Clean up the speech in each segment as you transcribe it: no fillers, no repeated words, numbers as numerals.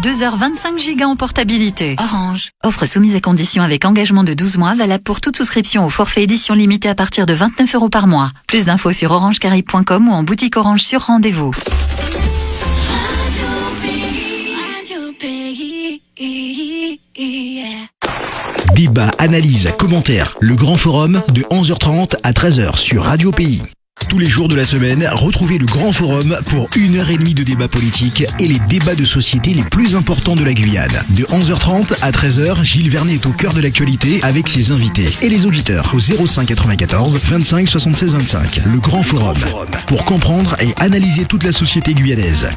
2h25 gigas en portabilité. Orange. Offre soumise à condition avec engagement de 12 mois, valable pour toute souscription au forfait édition limitée à partir de 29 € par mois. Plus d'infos sur orangecaribe.com ou en boutique Orange sur rendez-vous. Débat, analyse, commentaires, le grand forum de 11h30 à 13h sur Radio Pays. Tous les jours de la semaine, retrouvez le grand forum pour 1h30 de débat politique et les débats de société les plus importants de la Guyane. De 11h30 à 13h, Gilles Vernet est au cœur de l'actualité avec ses invités et les auditeurs au 05 94 25 76 25. Le grand forum pour comprendre et analyser toute la société guyanaise.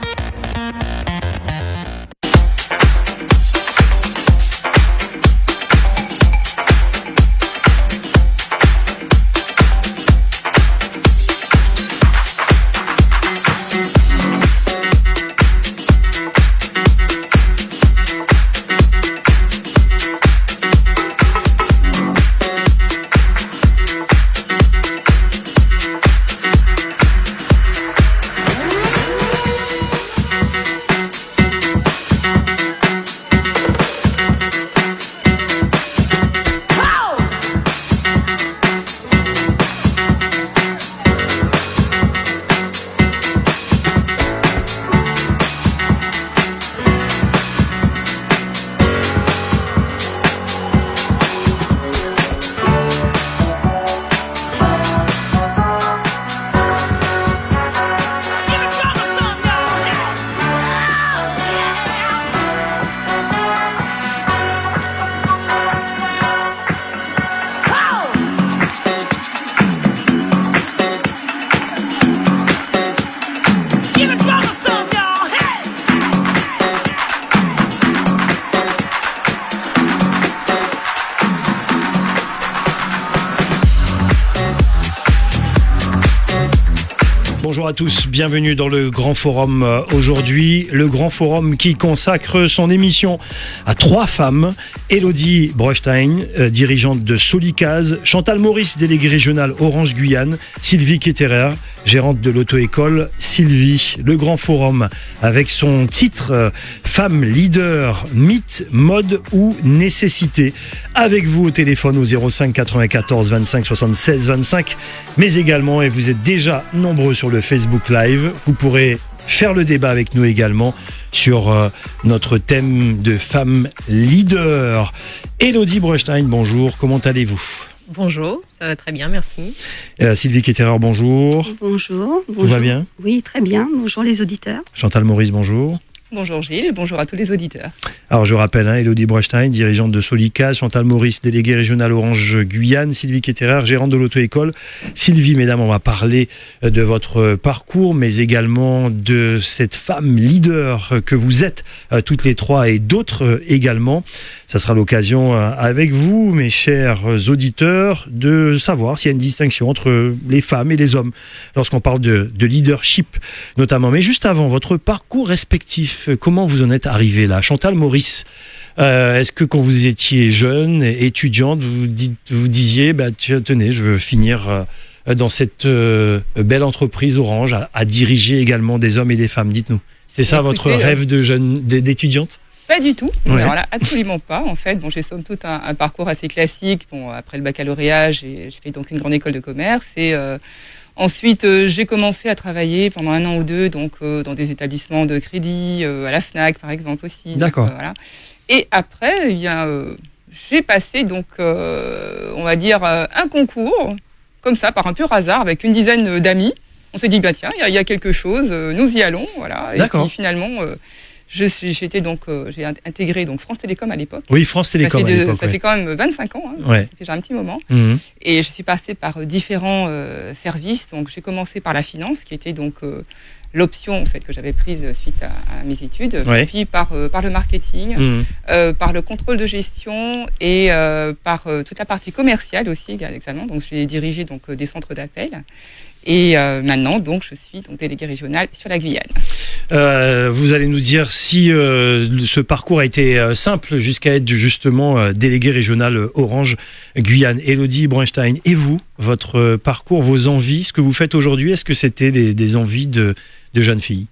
Bonjour à tous, bienvenue dans le Grand Forum aujourd'hui. Le Grand Forum qui consacre son émission à 3 femmes. Élodie Broechstein, dirigeante de Solicase, Chantal Maurice, déléguée régionale Orange Guyane, Sylvie Ketterer, gérante de l'auto-école Sylvie. Le Grand Forum avec son titre Femme leader, mythe, mode ou nécessité. Avec vous au téléphone au 05 94 25 76 25, mais également, et vous êtes déjà nombreux sur le Facebook Live, vous pourrez faire le débat avec nous également sur notre thème de femmes leaders. Élodie Broechstein, bonjour, comment allez-vous ? Bonjour, ça va très bien, merci. Sylvie Ketterer, bonjour. Bonjour. Tout va bien ? Oui, très bien. Bonjour les auditeurs. Chantal Maurice, bonjour. Bonjour Gilles, bonjour à tous les auditeurs. Alors je rappelle, Élodie Broechstein, dirigeante de Solicase, Chantal Maurice, déléguée régionale Orange Guyane, Sylvie Ketterer, gérante de l'auto-école. Sylvie, mesdames, on va parler de votre parcours, mais également de cette femme leader que vous êtes toutes les 3 et d'autres également. Ça sera l'occasion avec vous, mes chers auditeurs, de savoir s'il y a une distinction entre les femmes et les hommes lorsqu'on parle de leadership notamment. Mais juste avant, votre parcours respectif, comment vous en êtes arrivé là ? Chantal Maurice, est-ce que quand vous étiez jeune, étudiante, vous disiez tenez, je veux finir dans cette belle entreprise Orange, à diriger également des hommes et des femmes ? Dites-nous. C'était ça votre rêve d'étudiante ? Pas du tout, Ouais. alors là, absolument pas en fait. Bon, j'ai somme toute un parcours assez classique. Bon, après le baccalauréat, j'ai fait donc une grande école de commerce et ensuite j'ai commencé à travailler pendant 1 an ou 2 donc dans des établissements de crédit, à la Fnac par exemple aussi. D'accord. Donc, voilà. Et après, j'ai passé donc on va dire un concours comme ça par un pur hasard avec une dizaine d'amis. On s'est dit tiens, il y a quelque chose, nous y allons, voilà. D'accord. Et puis finalement. J'ai intégré donc France Télécom à l'époque. Oui, France Télécom à l'époque. Ça fait quand même 25 ans, Ouais. ça fait déjà un petit moment. Mmh. Et je suis passée par différents services. Donc j'ai commencé par la finance, qui était donc l'option en fait que j'avais prise suite à mes études. Ouais. Et puis par le marketing, par le contrôle de gestion et par toute la partie commerciale aussi également. Donc j'ai dirigé donc des centres d'appel. Et maintenant, donc, je suis donc déléguée régionale sur la Guyane. Vous allez nous dire si ce parcours a été simple jusqu'à être justement déléguée régionale Orange Guyane. Élodie Broechstein, et vous, votre parcours, vos envies, ce que vous faites aujourd'hui, est-ce que c'était des envies de jeune fille ?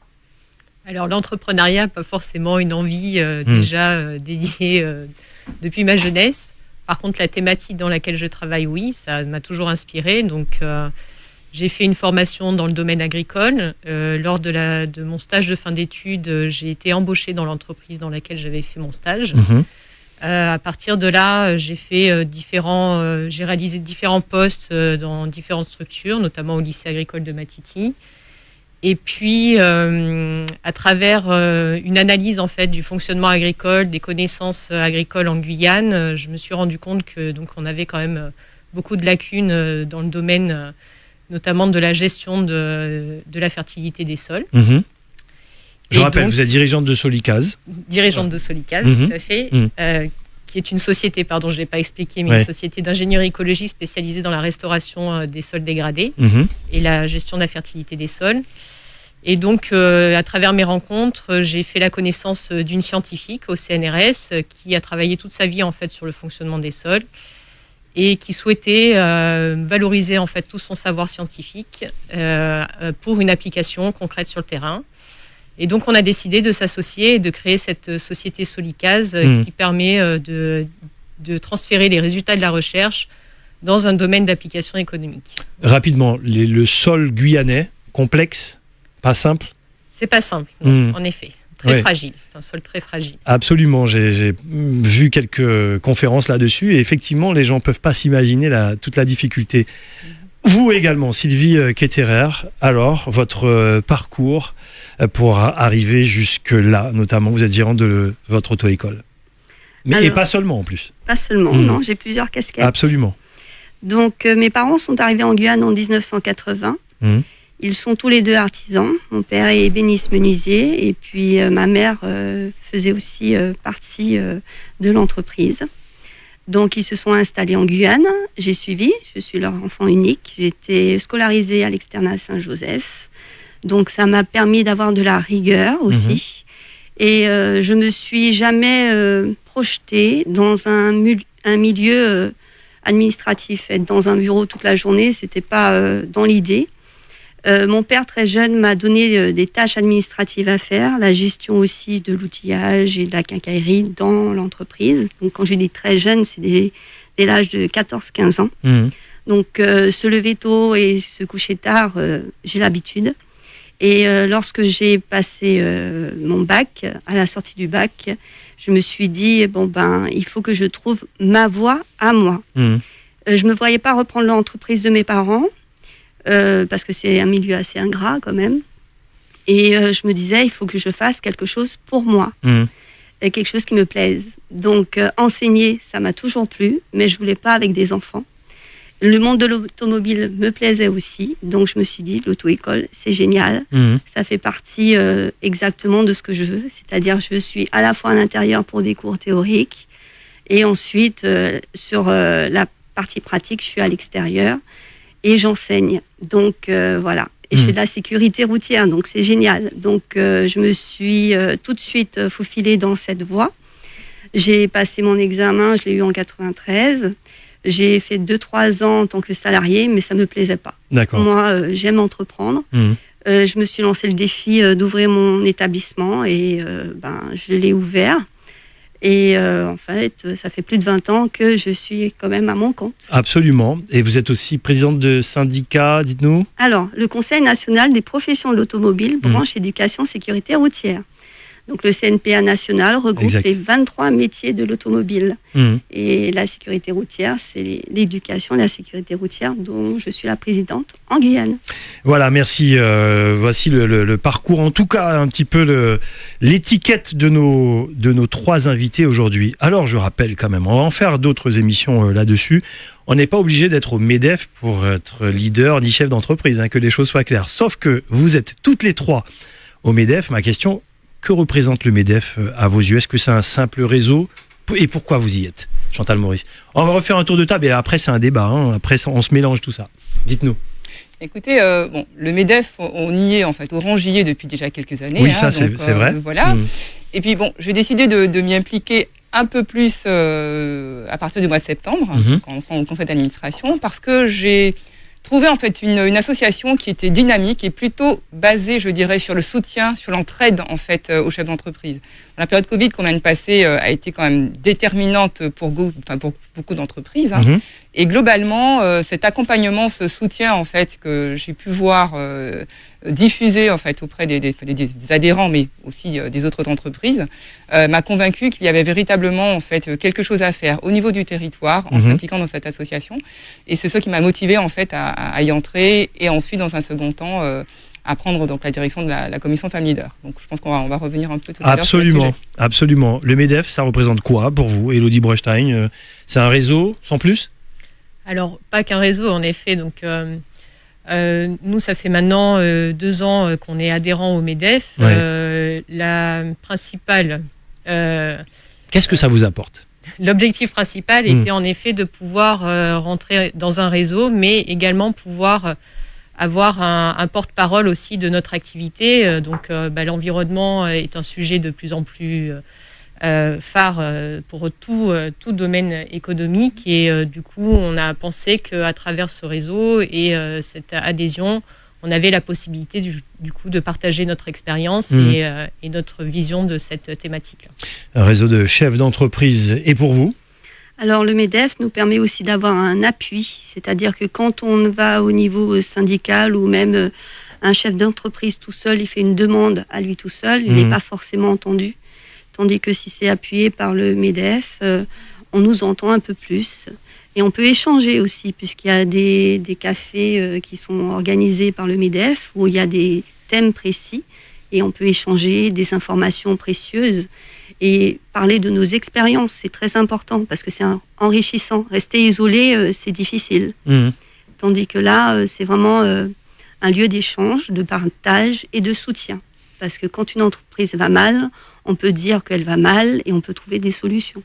Alors l'entrepreneuriat, pas forcément une envie déjà dédiée depuis ma jeunesse. Par contre, la thématique dans laquelle je travaille, oui, ça m'a toujours inspirée. Donc, j'ai fait une formation dans le domaine agricole. Lors de mon stage de fin d'études, j'ai été embauchée dans l'entreprise dans laquelle j'avais fait mon stage. À partir de là, j'ai réalisé différents postes dans différentes structures, notamment au lycée agricole de Matiti. Et puis, à travers une analyse en fait du fonctionnement agricole, des connaissances agricoles en Guyane, je me suis rendu compte que donc on avait quand même beaucoup de lacunes dans le domaine, notamment de la gestion de la fertilité des sols. Je rappelle, vous êtes dirigeante de Solicase. Dirigeante de Solicase, tout à fait. Qui est une société, pardon, je ne l'ai pas expliqué, mais une société d'ingénierie écologique spécialisée dans la restauration des sols dégradés et la gestion de la fertilité des sols. Et donc, à travers mes rencontres, j'ai fait la connaissance d'une scientifique au CNRS qui a travaillé toute sa vie en fait sur le fonctionnement des sols et qui souhaitait valoriser en fait tout son savoir scientifique pour une application concrète sur le terrain. Et donc, on a décidé de s'associer et de créer cette société Solicase qui permet de transférer les résultats de la recherche dans un domaine d'application économique. Rapidement, le sol guyanais, complexe, pas simple? C'est pas simple, non, en effet. Très fragile, c'est un sol très fragile. Absolument, j'ai vu quelques conférences là-dessus et effectivement, les gens ne peuvent pas s'imaginer toute la difficulté. Vous également, Sylvie Ketterer, alors, votre parcours pour arriver jusque-là, notamment, vous êtes gérante de votre auto-école. Et pas seulement, en plus. Pas seulement, non, j'ai plusieurs casquettes. Absolument. Donc, mes parents sont arrivés en Guyane en 1980. Ils sont tous les deux artisans. Mon père est ébéniste menuisier et puis ma mère faisait aussi partie de l'entreprise. Donc, ils se sont installés en Guyane. J'ai suivi. Je suis leur enfant unique. J'ai été scolarisée à l'externat Saint-Joseph. Donc, ça m'a permis d'avoir de la rigueur aussi. Et je me suis jamais projetée dans un milieu administratif. Être dans un bureau toute la journée, c'était pas dans l'idée. Mon père, très jeune, m'a donné des tâches administratives à faire, la gestion aussi de l'outillage et de la quincaillerie dans l'entreprise. Donc, quand je dis très jeune, c'est dès l'âge de 14-15 ans. Donc, se lever tôt et se coucher tard, j'ai l'habitude. Et lorsque j'ai passé mon bac, à la sortie du bac, je me suis dit, il faut que je trouve ma voie à moi. Je me voyais pas reprendre l'entreprise de mes parents, parce que c'est un milieu assez ingrat quand même. Et je me disais, il faut que je fasse quelque chose pour moi, et quelque chose qui me plaise. Donc, enseigner, ça m'a toujours plu, mais je voulais pas avec des enfants. Le monde de l'automobile me plaisait aussi, donc je me suis dit, l'auto-école, c'est génial. Ça fait partie exactement de ce que je veux, c'est-à-dire je suis à la fois à l'intérieur pour des cours théoriques, et ensuite, sur la partie pratique, je suis à l'extérieur, et j'enseigne. Donc, voilà. Et je fais de la sécurité routière, donc c'est génial. Donc, je me suis tout de suite faufilée dans cette voie. J'ai passé mon examen, je l'ai eu en 93. J'ai fait 2-3 ans en tant que salarié, mais ça ne me plaisait pas. D'accord. Moi, j'aime entreprendre. Je me suis lancé le défi d'ouvrir mon établissement et je l'ai ouvert. Et en fait, ça fait plus de 20 ans que je suis quand même à mon compte. Absolument. Et vous êtes aussi présidente de syndicat, dites-nous? Alors, le Conseil national des professions de l'automobile, branche éducation sécurité routière. Donc le CNPA national regroupe les 23 métiers de l'automobile. Et la sécurité routière, c'est l'éducation et la sécurité routière dont je suis la présidente en Guyane. Voilà, merci. Voici le parcours, en tout cas un petit peu l'étiquette de nos trois invités aujourd'hui. Alors je rappelle quand même, on va en faire d'autres émissions là-dessus. On n'est pas obligé d'être au MEDEF pour être leader ni chef d'entreprise, que les choses soient claires. Sauf que vous êtes toutes les trois au MEDEF. Ma question, que représente le MEDEF à vos yeux? Est-ce que c'est un simple réseau? Et pourquoi vous y êtes, Chantal Maurice? On va refaire un tour de table et après c'est un débat. Après on se mélange tout ça. Dites-nous. Écoutez, le MEDEF, on y est en fait, Orange y est depuis déjà quelques années. Oui, ça c'est vrai. Voilà. Et puis j'ai décidé de m'y impliquer un peu plus à partir du mois de septembre, quand on sera au conseil d'administration, parce que j'ai trouver en fait une association qui était dynamique et plutôt basée, je dirais, sur le soutien, sur l'entraide en fait aux chefs d'entreprise. La période Covid qu'on vient de passer a été quand même déterminante pour beaucoup d'entreprises. Hein. Mmh. Et globalement, cet accompagnement, ce soutien en fait que j'ai pu voir diffusé en fait auprès des adhérents, mais aussi des autres entreprises, m'a convaincu qu'il y avait véritablement en fait quelque chose à faire au niveau du territoire en s'impliquant dans cette association. Et c'est ce qui m'a motivé en fait à y entrer et ensuite dans un second temps à prendre donc la direction de la commission Femmes Leaders. Donc je pense qu'on va revenir un peu tout à l'heure sur le sujet. Absolument. Le MEDEF, ça représente quoi pour vous, Élodie Brechstein? C'est un réseau sans plus? Alors, pas qu'un réseau, en effet. Donc, nous, ça fait maintenant 2 ans qu'on est adhérent au MEDEF. Ouais. La principale... Qu'est-ce que ça vous apporte? L'objectif principal était en effet de pouvoir rentrer dans un réseau, mais également pouvoir avoir un porte-parole aussi de notre activité. Donc, l'environnement est un sujet de plus en plus... phare pour tout domaine économique et du coup on a pensé qu'à travers ce réseau et cette adhésion on avait la possibilité du coup de partager notre expérience et notre vision de cette thématique. Un réseau de chefs d'entreprise. Et pour vous? Alors le MEDEF nous permet aussi d'avoir un appui, c'est-à-dire que quand on va au niveau syndical ou même un chef d'entreprise tout seul, il fait une demande à lui tout seul, il n'est pas forcément entendu. Tandis que si c'est appuyé par le MEDEF, on nous entend un peu plus. Et on peut échanger aussi, puisqu'il y a des cafés qui sont organisés par le MEDEF, où il y a des thèmes précis, et on peut échanger des informations précieuses et parler de nos expériences. C'est très important, parce que c'est enrichissant. Rester isolé, c'est difficile. Tandis que là, c'est vraiment un lieu d'échange, de partage et de soutien. Parce que quand une entreprise va mal, on peut dire qu'elle va mal et on peut trouver des solutions.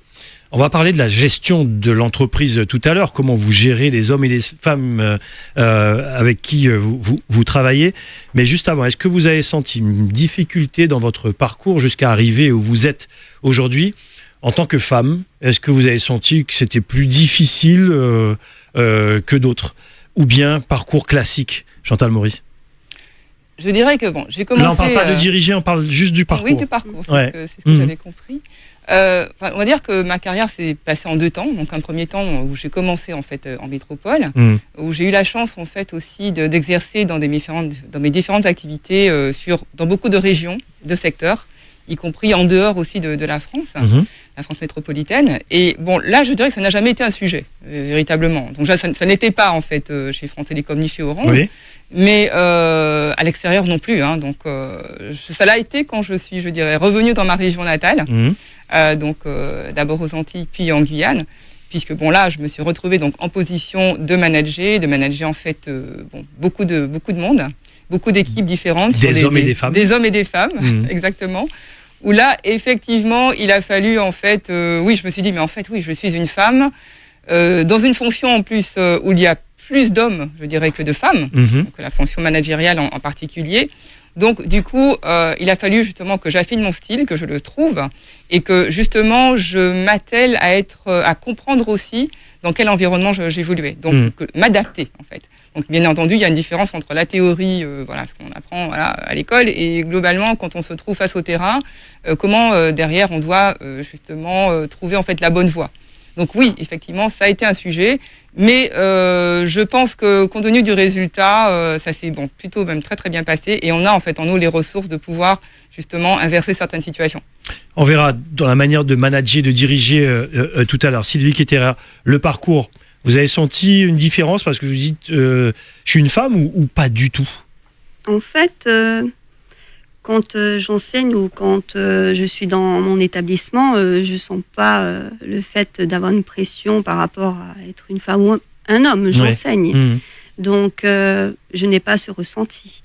On va parler de la gestion de l'entreprise tout à l'heure, comment vous gérez les hommes et les femmes avec qui vous travaillez. Mais juste avant, est-ce que vous avez senti une difficulté dans votre parcours jusqu'à arriver où vous êtes aujourd'hui en tant que femme? Est-ce que vous avez senti que c'était plus difficile que d'autres? Ou bien parcours classique, Chantal Maurice? Je dirais que j'ai commencé... Là, on ne parle pas de diriger, on parle juste du parcours. Oui, du parcours, c'est ce que j'avais compris. On va dire que ma carrière s'est passée en 2 temps. Donc un premier temps où j'ai commencé en fait en métropole, où j'ai eu la chance en fait aussi d'exercer dans mes différentes activités dans beaucoup de régions, de secteurs, y compris en dehors aussi de la France, la France métropolitaine. Et bon, là, je dirais que ça n'a jamais été un sujet, véritablement. Donc ça n'était pas en fait chez France Télécom ni chez Orange. Oui. Mais à l'extérieur non plus. Hein, donc ça l'a été quand je suis, je dirais, revenue dans ma région natale. D'abord aux Antilles, puis en Guyane. Puisque bon là, je me suis retrouvée donc en position de manager en fait beaucoup de monde, beaucoup d'équipes différentes. Des hommes et des femmes. Des hommes et des femmes, exactement. Où là, effectivement, il a fallu en fait, je me suis dit mais en fait oui, je suis une femme dans une fonction en plus où il y a plus d'hommes, je dirais, que de femmes, donc la fonction managériale en particulier. Donc, du coup, il a fallu justement que j'affine mon style, que je le trouve, et que justement, je m'attelle à comprendre aussi dans quel environnement j'évoluais. Donc, m'adapter, en fait. Donc, bien entendu, il y a une différence entre la théorie, ce qu'on apprend à l'école, et globalement, quand on se trouve face au terrain, comment derrière on doit justement trouver en fait la bonne voie. Donc oui, effectivement, ça a été un sujet, mais je pense que compte tenu du résultat, ça s'est plutôt même très très bien passé, et on a en fait en nous les ressources de pouvoir justement inverser certaines situations. On verra dans la manière de manager, de diriger tout à l'heure. Sylvie Quetera, le parcours, vous avez senti une différence parce que vous dites je suis une femme ou pas du tout? En fait, quand j'enseigne ou quand je suis dans mon établissement, je sens pas le fait d'avoir une pression par rapport à être une femme ou un homme. J'enseigne. Donc, je n'ai pas ce ressenti.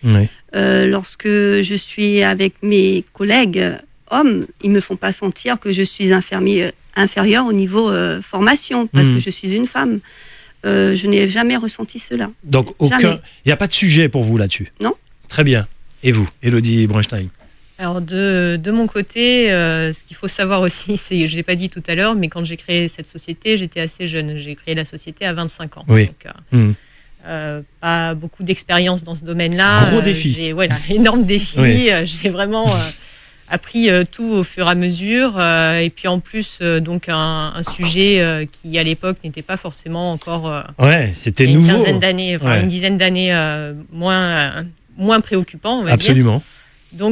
Lorsque je suis avec mes collègues hommes, ils me font pas sentir que je suis inférieure au niveau formation, parce que je suis une femme. Je n'ai jamais ressenti cela. Donc, il n'y a pas de sujet pour vous là-dessus? Non. Très bien. Et vous, Élodie Brechstein? Alors de mon côté, ce qu'il faut savoir aussi, c'est, je l'ai pas dit tout à l'heure, mais quand j'ai créé cette société, j'étais assez jeune. J'ai créé la société à 25 ans. Oui. Donc, pas beaucoup d'expérience dans ce domaine-là. Gros défi. Énorme défi. Oui. J'ai vraiment appris tout au fur et à mesure. Et puis en plus, donc un sujet qui à l'époque n'était pas forcément encore. C'était nouveau. Une dizaine d'années moins préoccupant, on va Absolument. dire.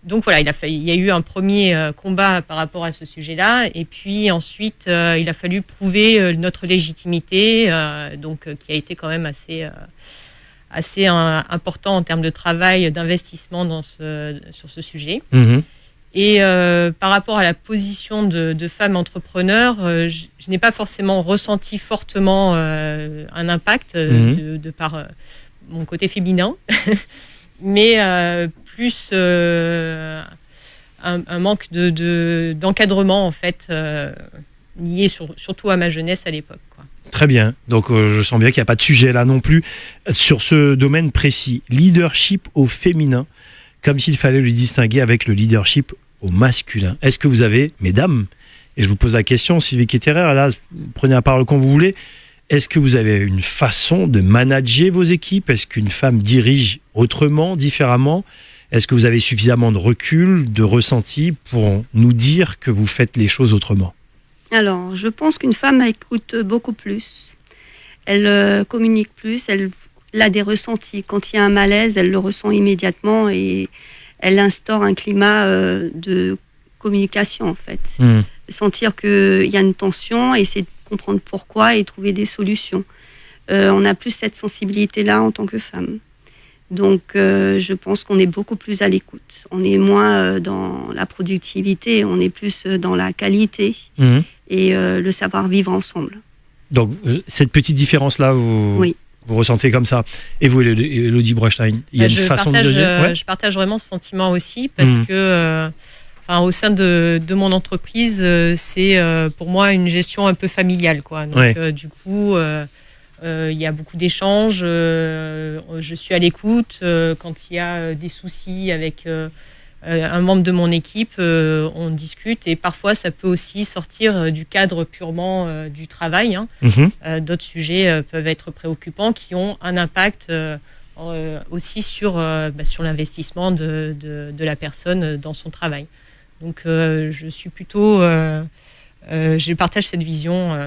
Donc voilà, il y a eu un premier combat par rapport à ce sujet-là, et puis ensuite il a fallu prouver notre légitimité, qui a été quand même assez important en termes de travail, d'investissement sur ce sujet. Mmh. Et par rapport à la position de femmes entrepreneurs, je n'ai pas forcément ressenti fortement un impact de par mon côté féminin, mais plus un manque d'encadrement en fait, lié surtout à ma jeunesse à l'époque, quoi. Très bien, donc je sens bien qu'il n'y a pas de sujet là non plus sur ce domaine précis. Leadership au féminin, comme s'il fallait le distinguer avec le leadership au masculin. Est-ce que vous avez, mesdames, et je vous pose la question, Sylvie Ketterer, là, prenez la parole quand vous voulez, est-ce que vous avez une façon de manager vos équipes? Est-ce qu'une femme dirige autrement, différemment? Est-ce que vous avez suffisamment de recul, de ressenti pour nous dire que vous faites les choses autrement? Alors, je pense qu'une femme écoute beaucoup plus. Elle communique plus, elle a des ressentis. Quand il y a un malaise, elle le ressent immédiatement et elle instaure un climat de communication, en fait. Sentir qu'il y a une tension, essayer de comprendre pourquoi et trouver des solutions. On a plus cette sensibilité-là en tant que femme. Donc, je pense qu'on est beaucoup plus à l'écoute. On est moins dans la productivité, on est plus dans la qualité et le savoir-vivre ensemble. Donc, cette petite différence-là, vous ressentez comme ça. Et vous, Elodie Broechstein, il y a une façon de dire... Je partage vraiment ce sentiment aussi, parce que au sein de mon entreprise, c'est pour moi une gestion un peu familiale, quoi. Donc, du coup... il y a beaucoup d'échanges, je suis à l'écoute. Quand il y a des soucis avec un membre de mon équipe, on discute, et parfois ça peut aussi sortir du cadre purement du travail. D'autres sujets peuvent être préoccupants qui ont un impact aussi sur l'investissement de la personne dans son travail. Donc je suis plutôt... je partage cette vision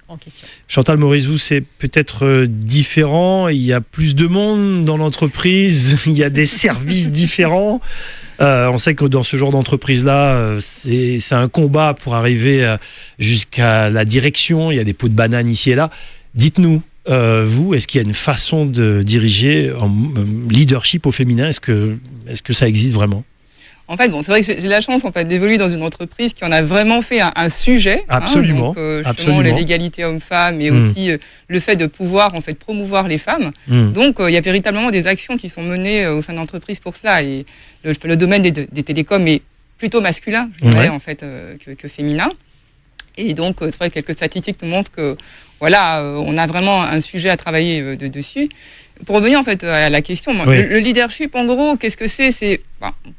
en question. Chantal Maurice, vous, c'est peut-être différent, il y a plus de monde dans l'entreprise, il y a des services différents. On sait que dans ce genre d'entreprise-là, c'est un combat pour arriver jusqu'à la direction, il y a des pots de banane ici et là. Dites-nous, vous, est-ce qu'il y a une façon de diriger en leadership au féminin? Est-ce que ça existe vraiment? En fait, c'est vrai que j'ai la chance d'évoluer dans une entreprise qui en a vraiment fait un sujet. Absolument. Justement, l'égalité homme-femme et aussi le fait de pouvoir promouvoir les femmes. Donc, il y a véritablement des actions qui sont menées au sein de l'entreprise pour cela. Et le domaine des télécoms est plutôt masculin, je dirais, que féminin. Et donc, c'est vrai que quelques statistiques nous montrent que, on a vraiment un sujet à travailler dessus. Pour revenir à la question, le leadership, en gros, qu'est-ce que c'est?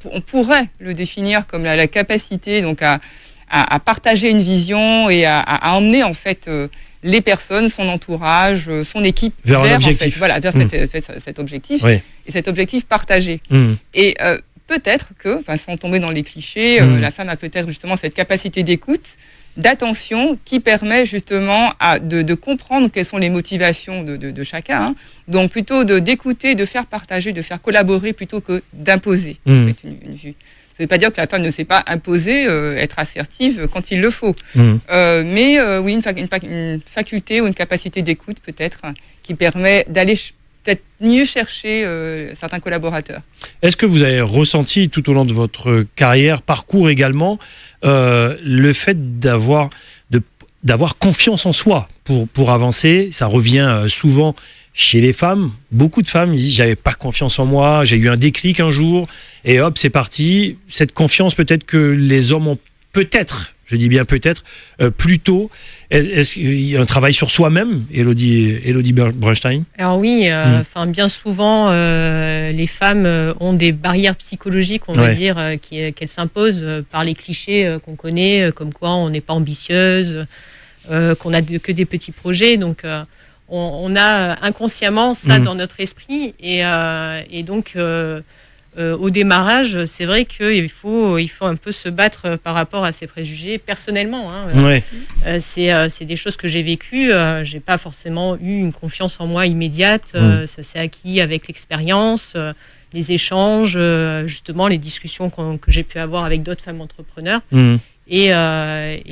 On pourrait le définir comme la capacité donc à partager une vision et à emmener les personnes, son entourage, son équipe vers un objectif. Vers cet objectif et cet objectif partagé. Et peut-être que, sans tomber dans les clichés, la femme a peut-être justement cette capacité d'écoute, d'attention qui permet justement de comprendre quelles sont les motivations de chacun. Donc plutôt d'écouter, de faire partager, de faire collaborer plutôt que d'imposer une vue. Ça ne veut pas dire que la femme ne sait pas imposer, être assertive quand il le faut. Mais oui, une faculté ou une capacité d'écoute peut-être qui permet d'aller peut-être mieux chercher certains collaborateurs. Est-ce que vous avez ressenti tout au long de votre carrière, parcours également, le fait d'avoir confiance en soi pour avancer? Ça revient souvent chez les femmes. Beaucoup de femmes disent « j'avais pas confiance en moi, j'ai eu un déclic un jour et hop, c'est parti ». Cette confiance peut-être que les hommes ont peut-être, je dis bien peut-être, plus tôt. Est-ce qu'il y a un travail sur soi-même, Elodie Broechstein? Alors oui, bien souvent, les femmes ont des barrières psychologiques, on va dire, qu'elles s'imposent par les clichés qu'on connaît, comme quoi on n'est pas ambitieuse, qu'on n'a que des petits projets. Donc, on a inconsciemment ça dans notre esprit et donc au démarrage, c'est vrai qu'il faut un peu se battre par rapport à ces préjugés personnellement. C'est des choses que j'ai vécues. J'ai pas forcément eu une confiance en moi immédiate. Ça s'est acquis avec l'expérience, les échanges, justement les discussions que j'ai pu avoir avec d'autres femmes entrepreneurs. Et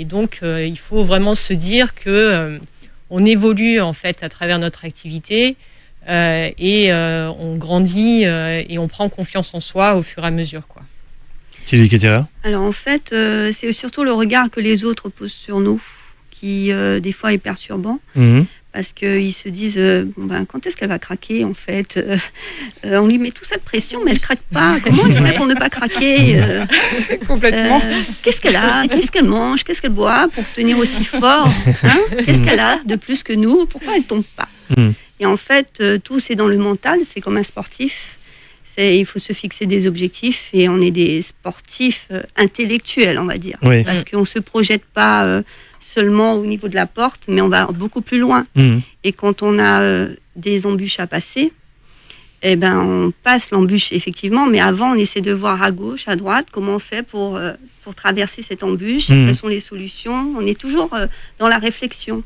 donc, il faut vraiment se dire que on évolue en fait à travers notre activité. On grandit et on prend confiance en soi au fur et à mesure, quoi. Sylvie Quetera. Alors en fait, c'est surtout le regard que les autres posent sur nous qui des fois est perturbant. Parce qu'ils se disent quand est-ce qu'elle va craquer en fait on lui met toute cette pression mais elle craque pas. Comment elle fait pour ne pas craquer Complètement. Qu'est-ce qu'elle a? Qu'est-ce qu'elle mange? Qu'est-ce qu'elle boit pour tenir aussi fort, Qu'est-ce qu'elle a de plus que nous? Pourquoi elle tombe pas? Et en fait, tout c'est dans le mental, c'est comme un sportif. Il faut se fixer des objectifs et on est des sportifs intellectuels, on va dire. Parce qu'on ne se projette pas seulement au niveau de la porte, mais on va beaucoup plus loin. Et quand on a des embûches à passer, on passe l'embûche effectivement, mais avant on essaie de voir à gauche, à droite, comment on fait pour traverser cette embûche, quelles sont les solutions. On est toujours dans la réflexion.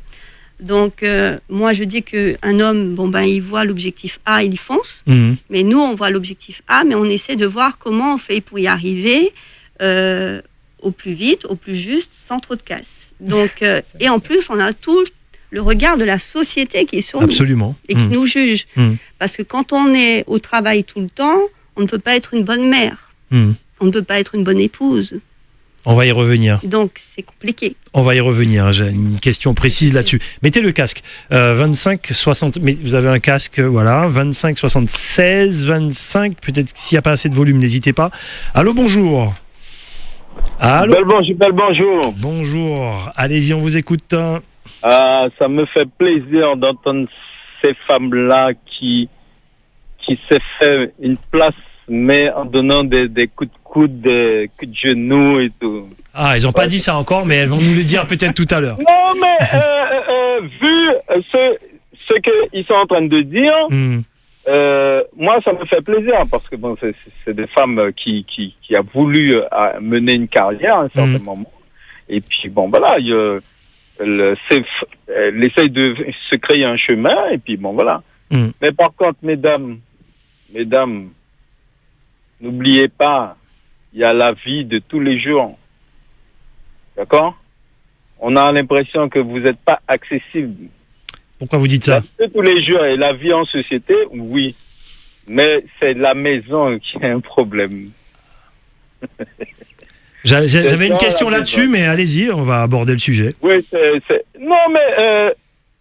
Donc, moi, je dis qu'un homme, il voit l'objectif A, il y fonce. Mais nous, on voit l'objectif A, mais on essaie de voir comment on fait pour y arriver au plus vite, au plus juste, sans trop de casse. Donc, et en plus, on a tout le regard de la société qui est sur nous et qui nous juge. Parce que quand on est au travail tout le temps, on ne peut pas être une bonne mère. On ne peut pas être une bonne épouse. On va y revenir. Donc, c'est compliqué. On va y revenir. J'ai une question précise là-dessus. Mettez le casque. 25, 60... Mais vous avez un casque, voilà. 25, 76, 25. Peut-être s'il n'y a pas assez de volume, n'hésitez pas. Allô, bonjour. Allô. Bel bonjour. Bonjour. Allez-y, on vous écoute. Ça me fait plaisir d'entendre ces femmes-là qui s'est fait une place, mais en donnant des coups de coude, des coups de genoux et tout. Ah, ils n'ont pas dit ça encore, mais elles vont nous le dire peut-être tout à l'heure. Non, mais vu ce qu'ils sont en train de dire, moi, ça me fait plaisir parce que c'est des femmes qui a voulu mener une carrière à un certain moment. Et puis, voilà, elle essaye de se créer un chemin et puis, voilà. Mais par contre, mesdames, n'oubliez pas, il y a la vie de tous les jours. D'accord? On a l'impression que vous n'êtes pas accessible. Pourquoi vous dites ça? La vie de tous les jours et la vie en société, oui. Mais c'est la maison qui a un problème. J'avais une question là-dessus, mais allez-y, on va aborder le sujet. Oui, non, mais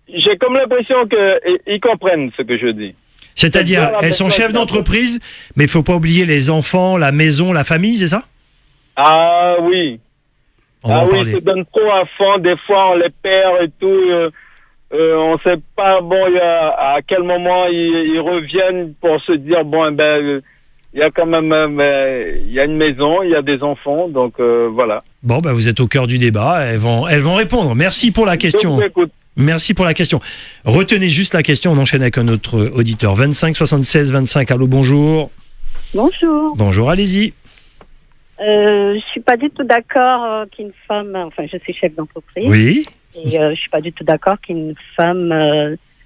j'ai comme l'impression qu'ils comprennent ce que je dis. C'est-à-dire, elles sont chefs d'entreprise, mais il ne faut pas oublier les enfants, la maison, la famille, c'est ça? Ah oui. Ils se donnent trop à fond. Des fois, on les perd et tout. On ne sait pas à quel moment ils reviennent pour se dire, il y a quand même il y a une maison, il y a des enfants, donc voilà. Bon, vous êtes au cœur du débat. Elles vont répondre. Merci pour la question. Merci pour la question. Retenez juste la question, on enchaîne avec un autre auditeur. 25 76 25, allô, bonjour. Bonjour. Bonjour, allez-y. Je suis pas du tout d'accord qu'une femme, je suis chef d'entreprise. Oui. Et je suis pas du tout d'accord qu'une femme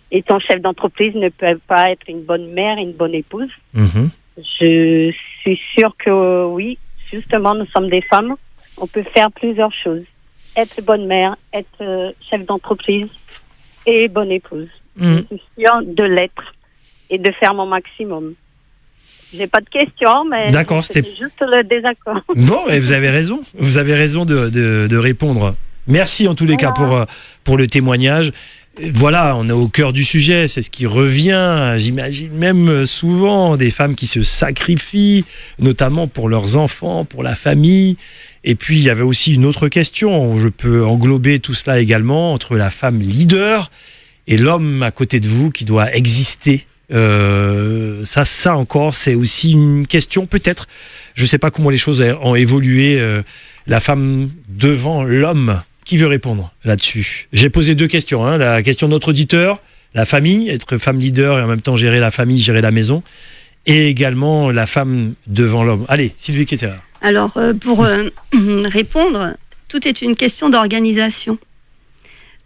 étant chef d'entreprise ne peut pas être une bonne mère et une bonne épouse. Je suis sûre que oui, justement, nous sommes des femmes. On peut faire plusieurs choses. Être bonne mère, être chef d'entreprise et bonne épouse. Je suis sûre de l'être et de faire mon maximum. J'ai pas de questions, mais d'accord, c'est juste le désaccord. Bon, et vous avez raison. Vous avez raison de répondre. Merci en tous les cas pour le témoignage. Voilà, on est au cœur du sujet, c'est ce qui revient, j'imagine même souvent, des femmes qui se sacrifient, notamment pour leurs enfants, pour la famille. Et puis, il y avait aussi une autre question, je peux englober tout cela également, entre la femme leader et l'homme à côté de vous qui doit exister. Ça encore, c'est aussi une question peut-être, je ne sais pas comment les choses ont évolué, la femme devant l'homme. Qui veut répondre là-dessus? J'ai posé deux questions. La question de notre auditeur, la famille, être femme leader et en même temps gérer la famille, gérer la maison, et également la femme devant l'homme. Allez, Sylvie Ketterer. Alors, pour répondre, tout est une question d'organisation.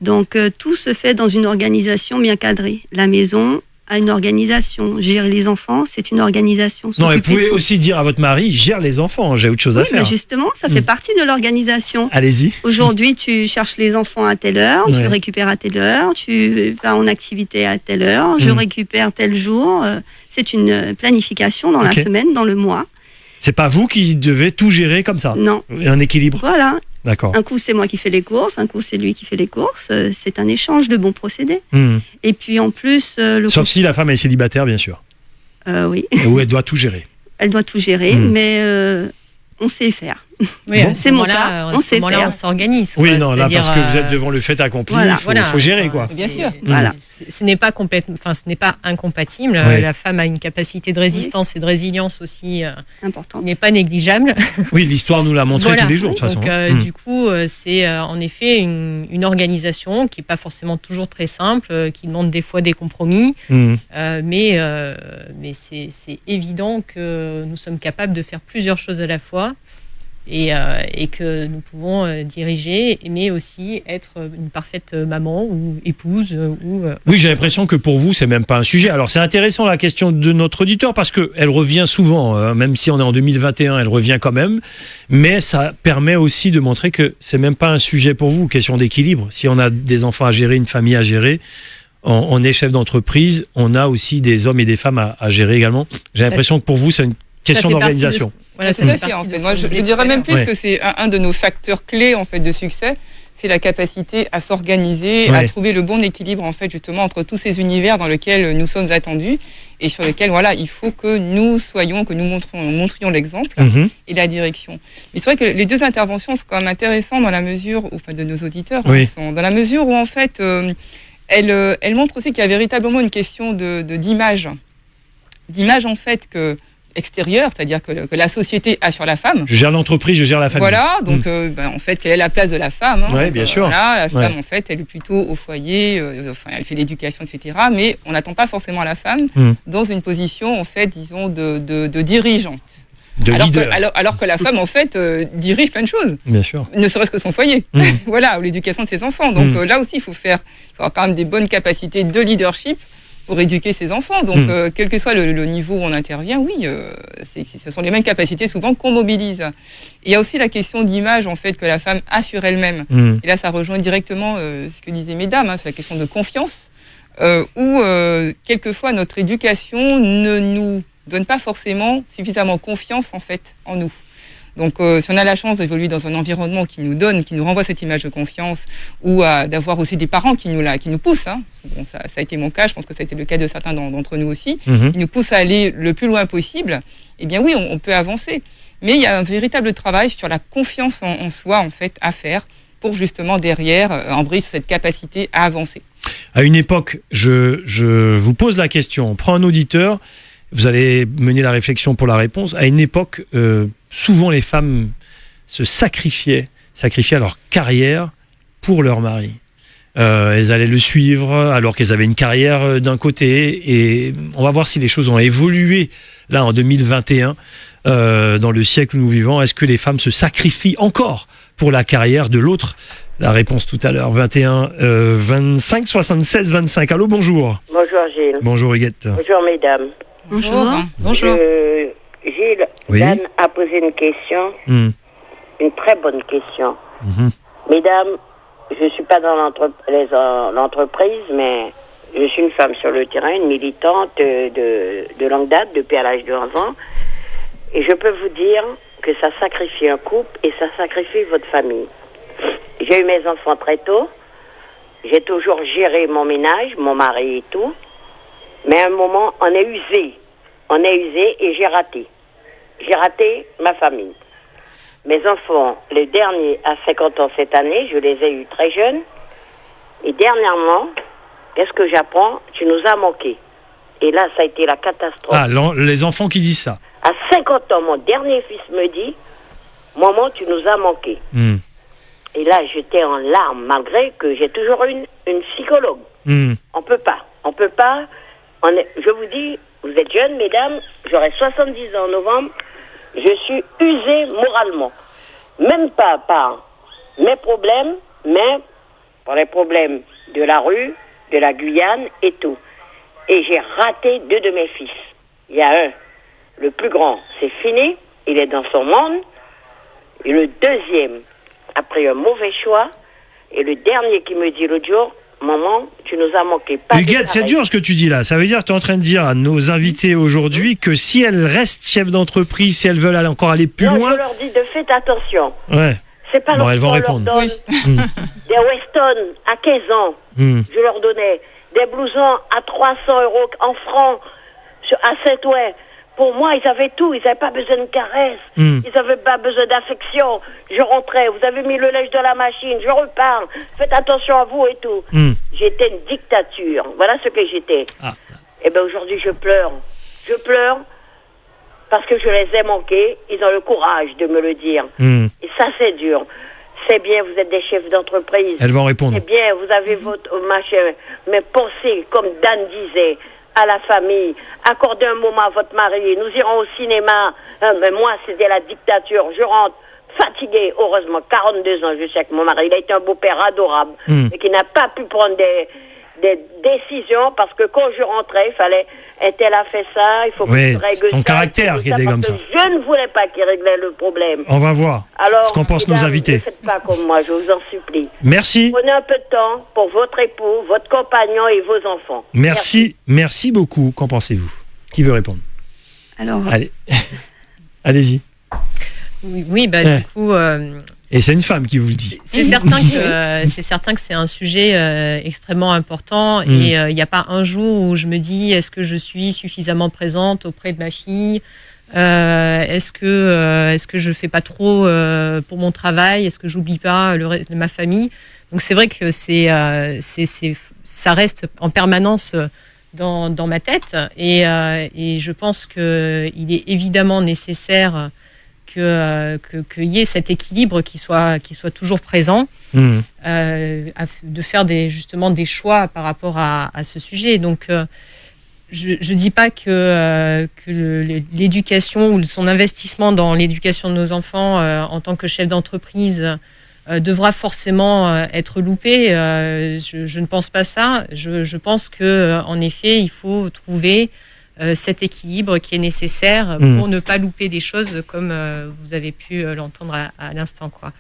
Donc, tout se fait dans une organisation bien cadrée. La maison a une organisation. Gérer les enfants, c'est une organisation. Non, et vous pouvez aussi dire à votre mari, gère les enfants, j'ai autre chose à faire. Mais justement, ça fait partie de l'organisation. Allez-y. Aujourd'hui, tu cherches les enfants à telle heure, tu récupères à telle heure, tu vas en activité à telle heure, je récupère tel jour. C'est une planification dans la semaine, dans le mois. C'est pas vous qui devez tout gérer comme ça. Non. Un équilibre. Voilà. D'accord. Un coup, c'est moi qui fais les courses, un coup, c'est lui qui fait les courses. C'est un échange de bons procédés. Et puis, en plus... Sauf si la femme est célibataire, bien sûr. Oui. Où elle doit tout gérer. Elle doit tout gérer, mais on sait faire. Oui, bon, c'est mon cas, on sait faire. On s'organise. Oui, non, là, parce que vous êtes devant le fait accompli, il faut gérer, quoi. Bien sûr. Voilà. Ce n'est pas complètement, ce n'est pas incompatible. La femme a une capacité de résistance et de résilience aussi importante. N'est pas négligeable. Oui, l'histoire nous l'a montré tous les jours, de toute façon. Donc, du coup, c'est en effet une organisation qui n'est pas forcément toujours très simple, qui demande des fois des compromis, mais c'est évident que nous sommes capables de faire plusieurs choses à la fois. Et que nous pouvons diriger, mais aussi être une parfaite maman ou épouse. Oui, j'ai l'impression que pour vous, c'est même pas un sujet. Alors, c'est intéressant la question de notre auditeur parce qu'elle revient souvent, même si on est en 2021, elle revient quand même. Mais ça permet aussi de montrer que c'est même pas un sujet pour vous, question d'équilibre. Si on a des enfants à gérer, une famille à gérer, on est chef d'entreprise, on a aussi des hommes et des femmes à gérer également. J'ai l'impression que pour vous, c'est une question d'organisation. Voilà, c'est fait, en fait. Moi, je dirais même plus que c'est un de nos facteurs clés en fait de succès, c'est la capacité à s'organiser, à trouver le bon équilibre en fait justement entre tous ces univers dans lesquels nous sommes attendus et sur lesquels il faut que nous soyons, que nous montrions l'exemple et la direction. Mais c'est vrai que les deux interventions sont quand même intéressantes dans la mesure, de nos auditeurs, sont dans la mesure où en fait elles montrent aussi qu'il y a véritablement une question d'image en fait extérieure, c'est-à-dire que la société a sur la femme. Je gère l'entreprise, je gère la famille. Voilà, donc en fait, quelle est la place de la femme Oui, bien sûr. Voilà, la femme, en fait, elle est plutôt au foyer, elle fait l'éducation, etc. Mais on n'attend pas forcément la femme dans une position, en fait, disons, de dirigeante. Alors que la femme, en fait, dirige plein de choses. Bien sûr. Ne serait-ce que son foyer. Voilà, ou l'éducation de ses enfants. Donc là aussi, il faut avoir quand même des bonnes capacités de leadership pour éduquer ses enfants. Donc, quel que soit le niveau où on intervient, ce sont les mêmes capacités souvent qu'on mobilise. Et il y a aussi la question d'image, en fait, que la femme a sur elle-même. Et là, ça rejoint directement ce que disaient mesdames, sur la question de confiance, où, quelquefois, notre éducation ne nous donne pas forcément suffisamment confiance, en fait, en nous. Donc, si on a la chance d'évoluer dans un environnement qui nous renvoie cette image de confiance, ou d'avoir aussi des parents qui nous poussent, bon, ça a été mon cas, je pense que ça a été le cas de certains d'entre nous aussi, qui nous poussent à aller le plus loin possible, eh bien oui, on peut avancer. Mais il y a un véritable travail sur la confiance en soi, en fait, à faire, pour justement, derrière, embrayer cette capacité à avancer. À une époque, je vous pose la question, on prend un auditeur, vous allez mener la réflexion pour la réponse. À une époque, souvent les femmes se sacrifiaient leur carrière pour leur mari. Elles allaient le suivre alors qu'elles avaient une carrière d'un côté. Et on va voir si les choses ont évolué là en 2021, dans le siècle où nous vivons. Est-ce que les femmes se sacrifient encore pour la carrière de l'autre ? La réponse tout à l'heure, 21 25 76 25. Allô, bonjour. Bonjour Gilles. Bonjour Huguette. Bonjour mesdames. Bonjour. Bonjour. Gilles, Dan a posé une question, une très bonne question. Mesdames, je ne suis pas dans l'entreprise, mais je suis une femme sur le terrain, une militante de longue date, depuis à l'âge de 11 ans. Et je peux vous dire que ça sacrifie un couple et ça sacrifie votre famille. J'ai eu mes enfants très tôt. J'ai toujours géré mon ménage, mon mari et tout. Mais à un moment, on est usé. On est usé et j'ai raté. J'ai raté ma famille. Mes enfants, le dernier a 50 ans cette année, je les ai eus très jeunes. Et dernièrement, qu'est-ce que j'apprends ? Tu nous as manqué. Et là, ça a été la catastrophe. Ah, les enfants qui disent ça. À 50 ans, mon dernier fils me dit, maman, tu nous as manqué. Et là, j'étais en larmes, malgré que j'ai toujours une psychologue. On peut pas. On peut pas... je vous dis, vous êtes jeunes, mesdames, j'aurai 70 ans en novembre, je suis usée moralement. Même pas par mes problèmes, mais par les problèmes de la rue, de la Guyane et tout. Et j'ai raté 2 de mes fils. Il y a un, le plus grand, c'est fini, il est dans son monde. Et le deuxième a pris un mauvais choix. Et le dernier qui me dit l'autre jour, maman, tu nous as manqué. Huguette, c'est dur ce que tu dis là. Ça veut dire que tu es en train de dire à nos invités aujourd'hui que si elles restent chefs d'entreprise, si elles veulent encore aller plus loin... Je leur dis de faites attention. Ouais. C'est pas elles vont répondre. Leur donne des Weston à 15 ans. Je leur donnais des blousons à 300 € en francs à Saint-Ouen. Pour moi, ils avaient tout. Ils n'avaient pas besoin de caresses. Ils n'avaient pas besoin d'affection. Je rentrais. Vous avez mis le linge dans la machine. Je repars. Faites attention à vous et tout. J'étais une dictature. Voilà ce que j'étais. Et bien aujourd'hui, je pleure. Je pleure parce que je les ai manqués. Ils ont le courage de me le dire. Et ça, c'est dur. C'est bien, vous êtes des chefs d'entreprise. Elles vont répondre. C'est bien, vous avez votre machin. Mais pensez, comme Dan disait, à la famille. Accordez un moment à votre mari. Nous irons au cinéma. Mais moi, c'était la dictature. Je rentre fatiguée, heureusement, 42 ans, je sais que mon mari, il a été un beau-père adorable, mais qui n'a pas pu prendre des décisions parce que quand je rentrais, il fallait, elle a fait ça, il faut que je règle ça. Ton caractère qui était comme ça. Je ne voulais pas qu'il réglait le problème. On va voir ce qu'en pensent nos invités. Ne faites pas comme moi, je vous en supplie. Merci. Prenez un peu de temps pour votre époux, votre compagnon et vos enfants. Merci beaucoup. Qu'en pensez-vous? Qui veut répondre? Alors, allez, allez-y. Oui, du coup. Et c'est une femme qui vous le dit. C'est certain que c'est un sujet extrêmement important. Et il n'y a pas un jour où je me dis est-ce que je suis suffisamment présente auprès de ma fille, est-ce que je fais pas trop pour mon travail, est-ce que j'oublie pas le reste de ma famille. Donc c'est vrai que ça reste en permanence dans ma tête. Et je pense qu'il est évidemment nécessaire qu'il y ait cet équilibre qui soit toujours présent, de faire justement des choix par rapport à ce sujet. Donc, je dis pas que l'éducation ou son investissement dans l'éducation de nos enfants en tant que chef d'entreprise devra forcément être loupé. Je ne pense pas ça. Je pense que en effet, il faut trouver cet équilibre qui est nécessaire pour ne pas louper des choses comme vous avez pu l'entendre à l'instant, quoi.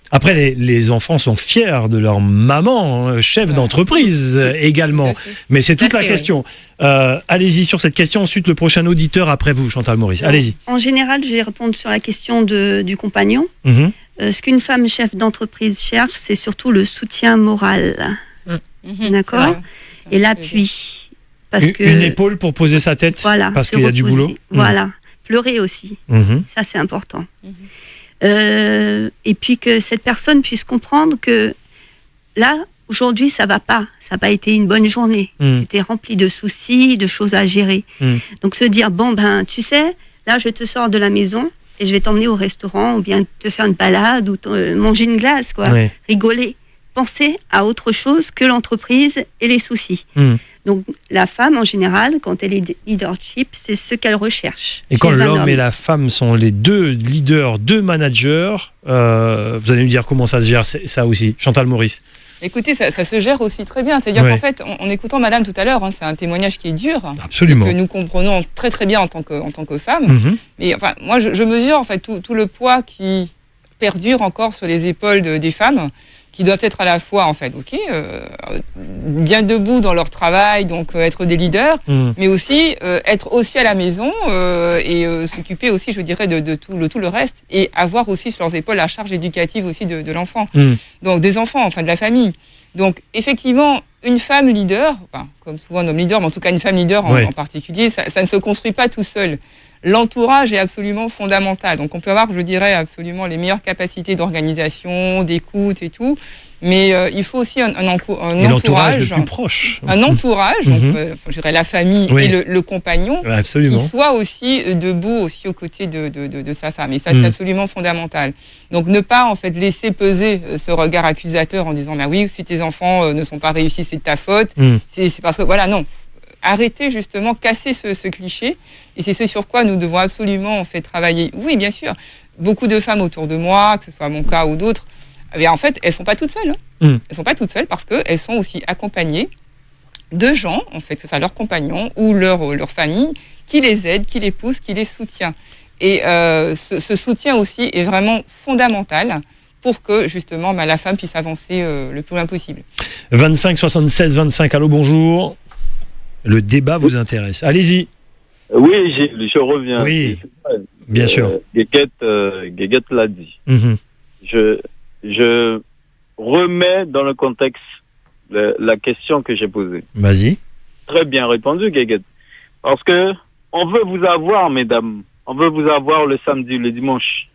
Après, les enfants sont fiers de leur maman, chef d'entreprise également. Mais c'est toute la question. Allez-y sur cette question. Ensuite, le prochain auditeur après vous, Chantal Maurice. Allez-y. En général, je vais répondre sur la question du compagnon. Ce qu'une femme chef d'entreprise cherche, c'est surtout le soutien moral. D'accord ? Et l'appui. Une épaule pour poser sa tête, parce qu'il y a du boulot. Voilà, pleurer aussi, ça c'est important. Et puis que cette personne puisse comprendre que là, aujourd'hui, ça va pas, ça n'a pas été une bonne journée. C'était rempli de soucis, de choses à gérer. Donc se dire, tu sais, là je te sors de la maison et je vais t'emmener au restaurant ou bien te faire une balade ou manger une glace, quoi. Rigoler. Penser à autre chose que l'entreprise et les soucis. Donc, la femme, en général, quand elle est leadership, c'est ce qu'elle recherche. Et quand l'homme et la femme sont les deux leaders, deux managers, vous allez me dire comment ça se gère, ça aussi. Chantal Maurice. Écoutez, ça se gère aussi très bien. C'est-à-dire qu'en fait, en écoutant Madame tout à l'heure, c'est un témoignage qui est dur. Absolument. Que nous comprenons très très bien en tant que femmes. Mais enfin, moi, je mesure en fait tout le poids qui perdure encore sur les épaules des femmes, qui doivent être à la fois, en fait, bien debout dans leur travail, donc être des leaders, mais aussi être aussi à la maison et s'occuper aussi, je dirais, de tout le reste, et avoir aussi sur leurs épaules la charge éducative aussi de l'enfant. Donc des enfants, enfin de la famille. Donc effectivement, une femme leader, comme souvent un homme leader, mais en tout cas une femme leader en particulier, ça ne se construit pas tout seul. l'entourage est absolument fondamental. Donc on peut avoir, je dirais, absolument les meilleures capacités d'organisation, d'écoute et tout, mais il faut aussi un entourage le plus proche. Un entourage, donc, je dirais la famille et le compagnon, qui soit aussi debout aussi aux côtés de sa femme. Et ça, c'est absolument fondamental. Donc ne pas en fait laisser peser ce regard accusateur en disant bah oui, si tes enfants ne sont pas réussis, c'est de ta faute. C'est parce que voilà, non. Arrêter justement, casser ce cliché. Et c'est ce sur quoi nous devons absolument en fait travailler. Oui, bien sûr. Beaucoup de femmes autour de moi, que ce soit mon cas ou d'autres, mais en fait, elles sont pas toutes seules. Elles sont pas toutes seules parce qu'elles sont aussi accompagnées de gens, en fait, que ce soit leurs compagnons ou leur famille, qui les aident, qui les poussent, qui les soutient. Et ce soutien aussi est vraiment fondamental pour que justement la femme puisse avancer le plus loin possible. 25 76 25, allô, bonjour. Le débat vous intéresse. Allez-y. Oui, je reviens. Oui, bien sûr. Guéguette l'a dit. Je remets dans le contexte la question que j'ai posée. Vas-y. Très bien répondu, Guéguette. Parce que on veut vous avoir, mesdames. On veut vous avoir le samedi, le dimanche.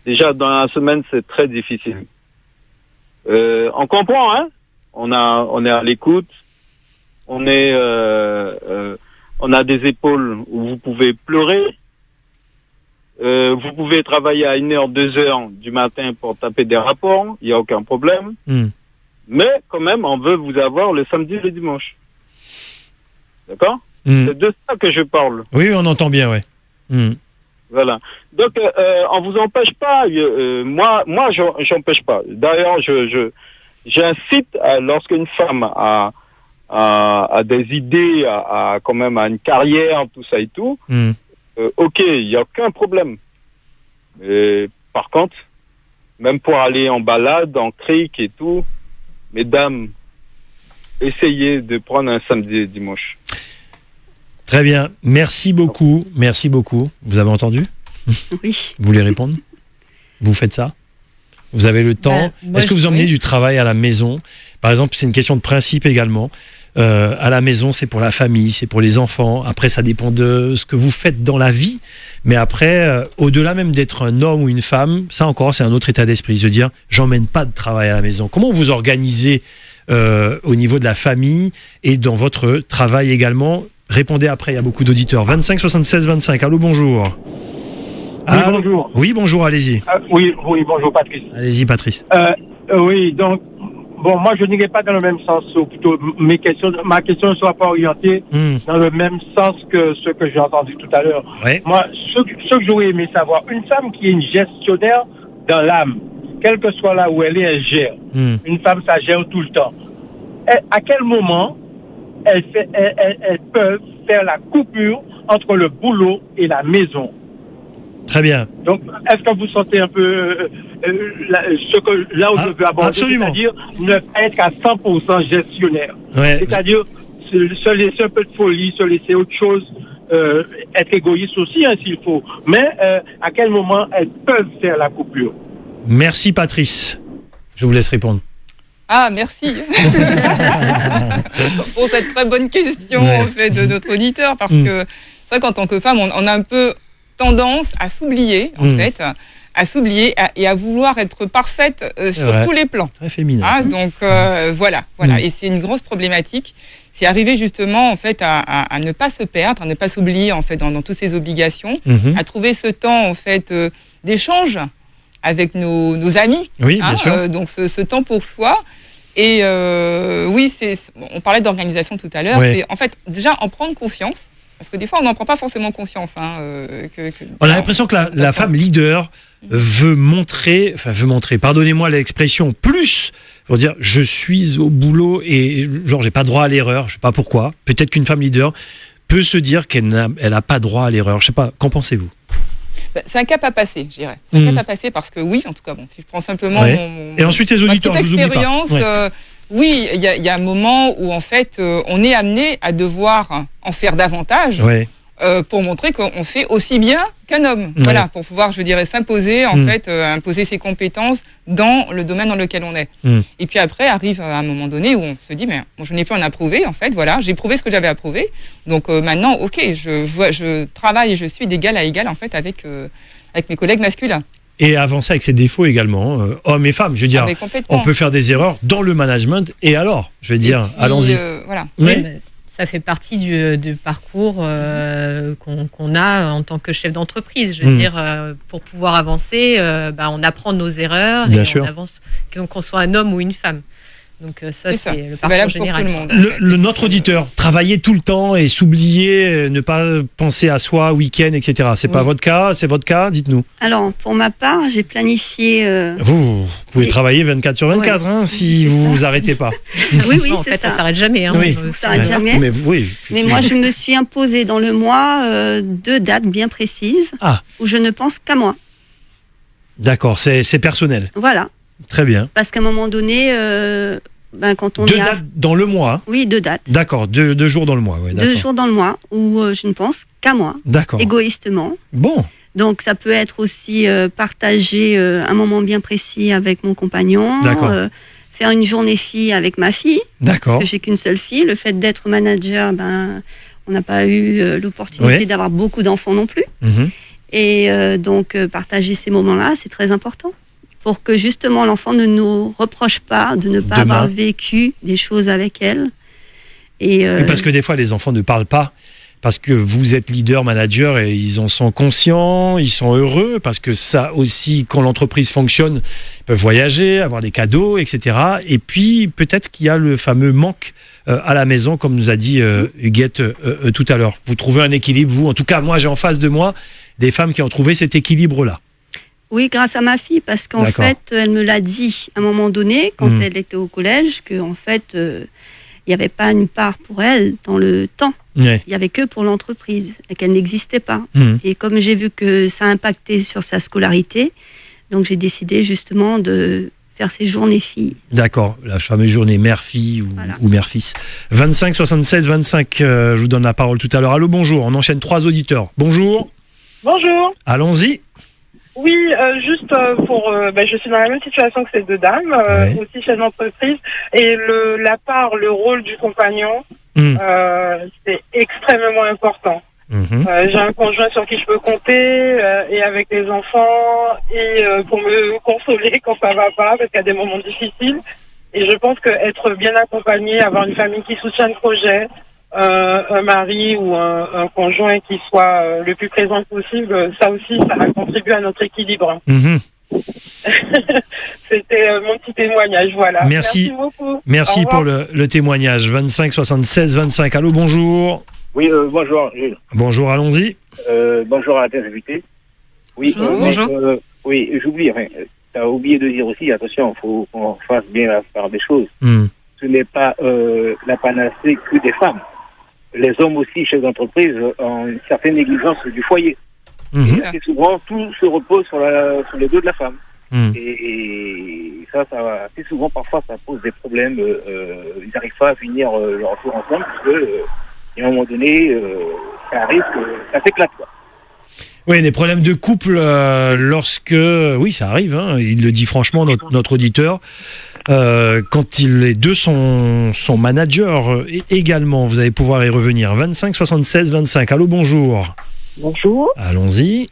Déjà, dans la semaine, c'est très difficile. On comprend, hein? On est à l'écoute. On a des épaules où vous pouvez pleurer. Vous pouvez travailler à 1h, 2h du matin pour taper des rapports. Il n'y a aucun problème. Mais quand même, on veut vous avoir le samedi et le dimanche. D'accord? C'est de ça que je parle. Oui, on entend bien, ouais. Voilà. Donc, on vous empêche pas. Moi, j'empêche pas. D'ailleurs, j'incite lorsqu'une femme a des idées, quand même à une carrière, tout ça et tout. Ok, il n'y a aucun problème. Et, par contre, même pour aller en balade, en crique et tout, mesdames, essayez de prendre un samedi et dimanche. Très bien, merci beaucoup. Merci beaucoup. Vous avez entendu? Oui. Vous voulez répondre? Vous faites ça? Vous avez le temps? Est-ce que vous emmenez du travail à la maison? Par exemple, c'est une question de principe également. À la maison, c'est pour la famille, c'est pour les enfants. Après, ça dépend de ce que vous faites dans la vie. Mais après, au-delà même d'être un homme ou une femme, ça encore, c'est un autre état d'esprit. Se dire, j'emmène pas de travail à la maison. Comment vous organisez au niveau de la famille et dans votre travail également? Répondez après, il y a beaucoup d'auditeurs. 25 76 25, allô, bonjour. Oui, bonjour. Oui, bonjour, allez-y. Oui, bonjour, Patrice. Allez-y, Patrice. Oui, donc, bon, moi, je n'irai pas dans le même sens, ou plutôt, ma question ne sera pas orientée dans le même sens que ce que j'ai entendu tout à l'heure. Ouais. Moi, ce que j'aurais aimé savoir, une femme qui est une gestionnaire dans l'âme, quelle que soit là où elle est, elle gère. Une femme, ça gère tout le temps. À quel moment elles peuvent faire la coupure entre le boulot et la maison? Très bien. Donc, est-ce que vous sentez un peu là où je veux aborder, absolument. c'est-à-dire ne pas être à 100% gestionnaire. Ouais. C'est-à-dire se laisser un peu de folie, se laisser autre chose, être égoïste aussi, hein, s'il faut. Mais à quel moment elles peuvent faire la coupure? Merci, Patrice. Je vous laisse répondre. Ah, merci pour cette très bonne question en fait, de notre auditeur, parce que c'est vrai qu'en tant que femme, on a un peu tendance à s'oublier, en fait, et à vouloir être parfaite sur tous les plans. Très féminin. Ah, donc voilà. Et c'est une grosse problématique. C'est arriver justement en fait à ne pas se perdre, à ne pas s'oublier en fait dans toutes ces obligations, à trouver ce temps en fait d'échange avec nos amis. Oui, bien sûr. Donc ce temps pour soi. Et oui, on parlait d'organisation tout à l'heure. Ouais. C'est en fait déjà en prendre conscience. Parce que des fois, on n'en prend pas forcément conscience. On a l'impression que la femme leader veut montrer, pardonnez-moi l'expression, plus, pour dire je suis au boulot et genre j'ai pas droit à l'erreur, je sais pas pourquoi. Peut-être qu'une femme leader peut se dire qu'elle n'a pas droit à l'erreur. Je sais pas, qu'en pensez-vous? C'est un cap à passer, je dirais. C'est un cap à passer parce que oui, en tout cas, bon, si je prends simplement et ensuite les auditeurs, je vous oublie pas. Oui, il y a un moment où en fait on est amené à devoir en faire davantage pour montrer qu'on fait aussi bien qu'un homme. Ouais. Voilà, pour pouvoir, je dirais, s'imposer, imposer ses compétences dans le domaine dans lequel on est. Et puis après, arrive à un moment donné où on se dit, mais bon, je n'ai plus à en approuver, en fait, voilà, j'ai prouvé ce que j'avais à prouver. Donc maintenant, ok, je travaille et je suis d'égal à égal, en fait, avec mes collègues masculins. Et avancer avec ses défauts également, hommes et femmes, je veux dire, on peut faire des erreurs dans le management, et alors, je veux dire, allons-y. Voilà. Mais ça fait partie du parcours qu'on a en tant que chef d'entreprise. Je veux dire, pour pouvoir avancer, on apprend de nos erreurs Bien et sûr. on avance, qu'on soit un homme ou une femme. Donc c'est le parcours valable général. pour tout le monde. Notre auditeur, travailler tout le temps et s'oublier, ne pas penser à soi, week-end, etc. C'est pas votre cas, c'est votre cas, dites-nous. Alors, pour ma part, j'ai planifié... Vous pouvez travailler 24 sur 24 hein, si vous vous arrêtez pas. Oui, En c'est fait, ça. on s'arrête jamais. Hein, Oui. On s'arrête jamais. Mais oui. Mais moi, je me suis imposé dans le mois 2 dates bien précises où je ne pense qu'à moi. D'accord, c'est personnel. Voilà. Très bien. Parce qu'à un moment donné, quand on 2 y a... dates dans le mois. Oui, 2 dates. D'accord, 2 jours dans le mois. Ouais, 2 jours dans le mois où je ne pense qu'à moi. D'accord. Égoïstement. Bon. Donc ça peut être aussi partager un moment bien précis avec mon compagnon. D'accord. Faire une journée fille avec ma fille. D'accord. Parce que j'ai qu'une seule fille. Le fait d'être manager, on n'a pas eu l'opportunité d'avoir beaucoup d'enfants non plus. Et donc partager ces moments-là, c'est très important. Pour que justement l'enfant ne nous reproche pas de ne pas avoir vécu des choses avec elle. Et parce que des fois, les enfants ne parlent pas, parce que vous êtes leader, manager, et ils en sont conscients, ils sont heureux, parce que ça aussi, quand l'entreprise fonctionne, ils peuvent voyager, avoir des cadeaux, etc. Et puis, peut-être qu'il y a le fameux manque à la maison, comme nous a dit Huguette tout à l'heure. Vous trouvez un équilibre, vous. En tout cas, moi, j'ai en face de moi des femmes qui ont trouvé cet équilibre-là. Oui, grâce à ma fille, parce qu'en fait, elle me l'a dit à un moment donné, quand elle était au collège, qu'en fait, il n'y avait pas une part pour elle dans le temps. Il n'y avait que pour l'entreprise, et qu'elle n'existait pas. Et comme j'ai vu que ça impactait sur sa scolarité, donc j'ai décidé justement de faire ces journées filles. D'accord, la fameuse journée mère-fille ou mère-fils. 25 76 25, je vous donne la parole tout à l'heure. Allô, bonjour, on enchaîne 3 auditeurs. Bonjour. Bonjour. Allons-y. Oui, juste je suis dans la même situation que ces 2 dames, aussi chef d'entreprise, et le rôle du compagnon, c'est extrêmement important. J'ai un conjoint sur qui je peux compter, et avec les enfants, et pour me consoler quand ça va pas, parce qu'il y a des moments difficiles. Et je pense qu'être bien accompagné, avoir une famille qui soutient le projet, un mari ou un conjoint qui soit le plus présent possible, ça aussi, ça a contribué à notre équilibre. C'était mon petit témoignage, voilà. Merci beaucoup. Merci pour le témoignage. 25 76 25. Allô, bonjour. Oui, bonjour, Gilles. Bonjour, allons-y. Bonjour à tes invités. Oui, bonjour. Oui, j'oublie. Tu as oublié de dire aussi, attention, il faut qu'on fasse bien la part des choses. Ce n'est pas la panacée que des femmes. Les hommes aussi, chefs d'entreprise, ont une certaine négligence du foyer. Et assez souvent, tout se repose sur les dos de la femme. Et ça assez souvent, parfois, ça pose des problèmes. Ils n'arrivent pas à finir leur tour ensemble, parce que, à un moment donné, ça arrive que ça s'éclate, quoi. Oui, des problèmes de couple lorsque... Oui, ça arrive, hein, il le dit franchement, notre auditeur. Quand les 2 sont managers également, vous allez pouvoir y revenir. 25 76 25. Allô, bonjour. Bonjour. Allons-y.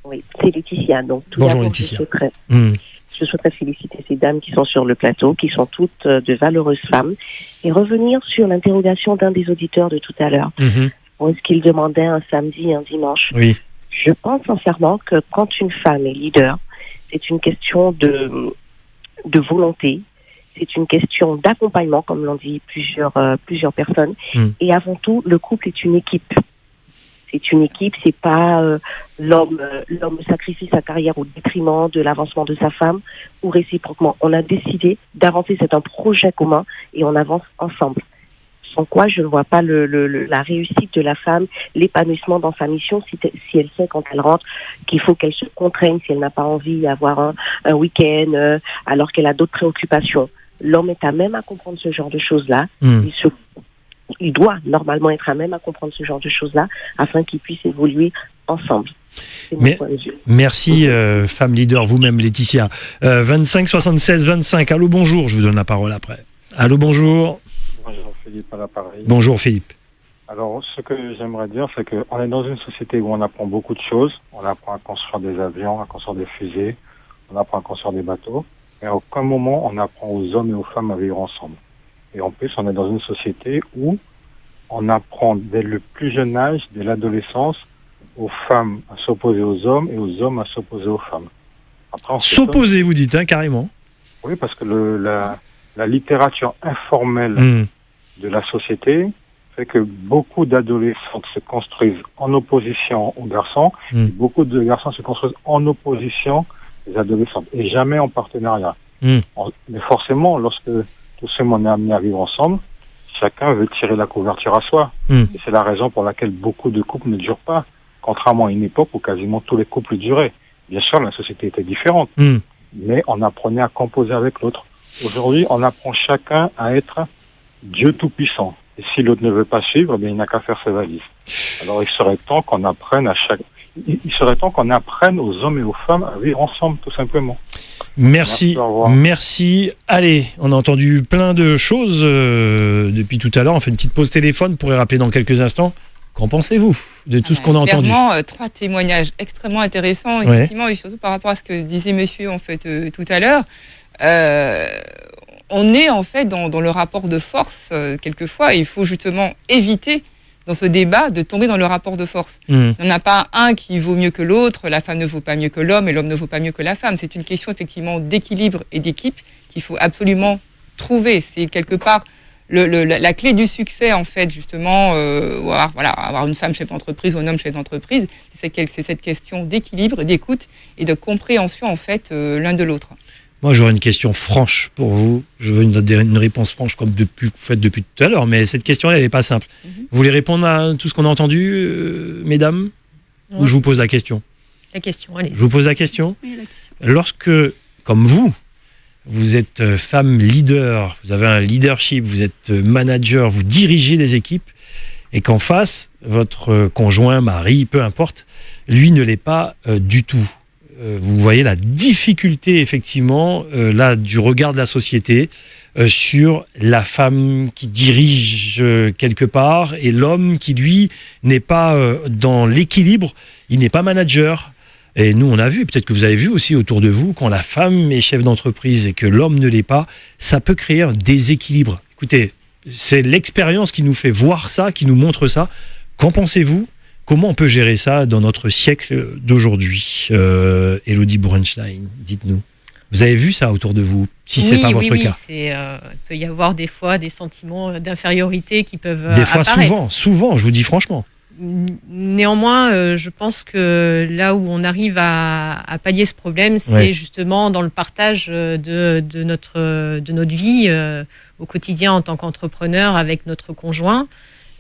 Oui, c'est Laetitia. Donc, bonjour Laetitia. Je souhaiterais féliciter ces dames qui sont sur le plateau, qui sont toutes de valeureuses femmes, et revenir sur l'interrogation d'un des auditeurs de tout à l'heure. Est-ce qu'il demandait un samedi, un dimanche? Oui. Je pense sincèrement que quand une femme est leader, c'est une question de volonté, c'est une question d'accompagnement, comme l'ont dit plusieurs personnes. Et avant tout, le couple est une équipe. C'est une équipe, c'est pas l'homme sacrifie sa carrière au détriment de l'avancement de sa femme, ou réciproquement. On a décidé d'avancer, c'est un projet commun, et on avance ensemble. Sans quoi, je ne vois pas la réussite de la femme, l'épanouissement dans sa mission, si elle sait quand elle rentre qu'il faut qu'elle se contraigne, si elle n'a pas envie d'avoir un week-end, alors qu'elle a d'autres préoccupations. L'homme est à même à comprendre ce genre de choses-là. il doit normalement être à même à comprendre ce genre de choses-là afin qu'ils puissent évoluer ensemble. Merci, femme leader, vous-même, Laetitia. 25 76 25. Allô, bonjour. Je vous donne la parole après. Allô, bonjour. Bonjour, Philippe, à l'appareil. Bonjour, Philippe. Alors, ce que j'aimerais dire, c'est qu'on est dans une société où on apprend beaucoup de choses. On apprend à construire des avions, à construire des fusées. On apprend à construire des bateaux. Mais à aucun moment, on apprend aux hommes et aux femmes à vivre ensemble. Et en plus, on est dans une société où on apprend dès le plus jeune âge, dès l'adolescence, aux femmes à s'opposer aux hommes et aux hommes à s'opposer aux femmes. Après, s'opposer, vous dites, carrément. Oui, parce que la littérature informelle de la société fait que beaucoup d'adolescentes se construisent en opposition aux garçons, et beaucoup de garçons se construisent en opposition aux adolescentes, et jamais en partenariat. Mais forcément, lorsque tout ce monde est amené à vivre ensemble, chacun veut tirer la couverture à soi. Et c'est la raison pour laquelle beaucoup de couples ne durent pas, contrairement à une époque où quasiment tous les couples duraient. Bien sûr, la société était différente, mais on apprenait à composer avec l'autre. Aujourd'hui, on apprend chacun à être Dieu tout-puissant. Et si l'autre ne veut pas suivre, il n'a qu'à faire ses valises. Alors il serait temps qu'on apprenne aux hommes et aux femmes à vivre ensemble, tout simplement. Merci. Merci. Allez, on a entendu plein de choses depuis tout à l'heure. On fait une petite pause téléphone. Vous pourrez rappeler dans quelques instants. Qu'en pensez-vous de tout ce qu'on a entendu? Clairement, 3 témoignages extrêmement intéressants, effectivement, et surtout par rapport à ce que disait monsieur en fait tout à l'heure. On est en fait dans le rapport de force quelquefois, et il faut justement éviter dans ce débat de tomber dans le rapport de force. Il n'y en a pas un qui vaut mieux que l'autre, la femme ne vaut pas mieux que l'homme et l'homme ne vaut pas mieux que la femme. C'est une question effectivement d'équilibre et d'équipe qu'il faut absolument trouver. C'est quelque part la clé du succès en fait, justement, avoir une femme chef d'entreprise ou un homme chef d'entreprise, c'est cette question d'équilibre, d'écoute et de compréhension en fait l'un de l'autre. Moi, j'aurais une question franche pour vous. Je veux une réponse franche comme vous faites depuis tout à l'heure, mais cette question-là, elle n'est pas simple. Vous voulez répondre à tout ce qu'on a entendu, mesdames, ou je vous pose la question? La question, allez. Je vous pose la question. Oui, la question. Lorsque, comme vous êtes femme leader, vous avez un leadership, vous êtes manager, vous dirigez des équipes, et qu'en face, votre conjoint, mari, peu importe, lui ne l'est pas du tout. Vous voyez la difficulté, effectivement, là, du regard de la société sur la femme qui dirige quelque part et l'homme qui, lui, n'est pas dans l'équilibre, il n'est pas manager. Et nous, on a vu, peut-être que vous avez vu aussi autour de vous, quand la femme est chef d'entreprise et que l'homme ne l'est pas, ça peut créer un déséquilibre. Écoutez, c'est l'expérience qui nous fait voir ça, qui nous montre ça. Qu'en pensez-vous ? Comment on peut gérer ça dans notre siècle d'aujourd'hui? Elodie Borenstein, dites-nous. Vous avez vu ça autour de vous, si c'est pas votre cas? Il peut y avoir des fois des sentiments d'infériorité qui peuvent des fois, apparaître. souvent, je vous dis franchement. Néanmoins, je pense que là où on arrive à pallier ce problème, c'est justement dans le partage de notre vie au quotidien en tant qu'entrepreneur avec notre conjoint.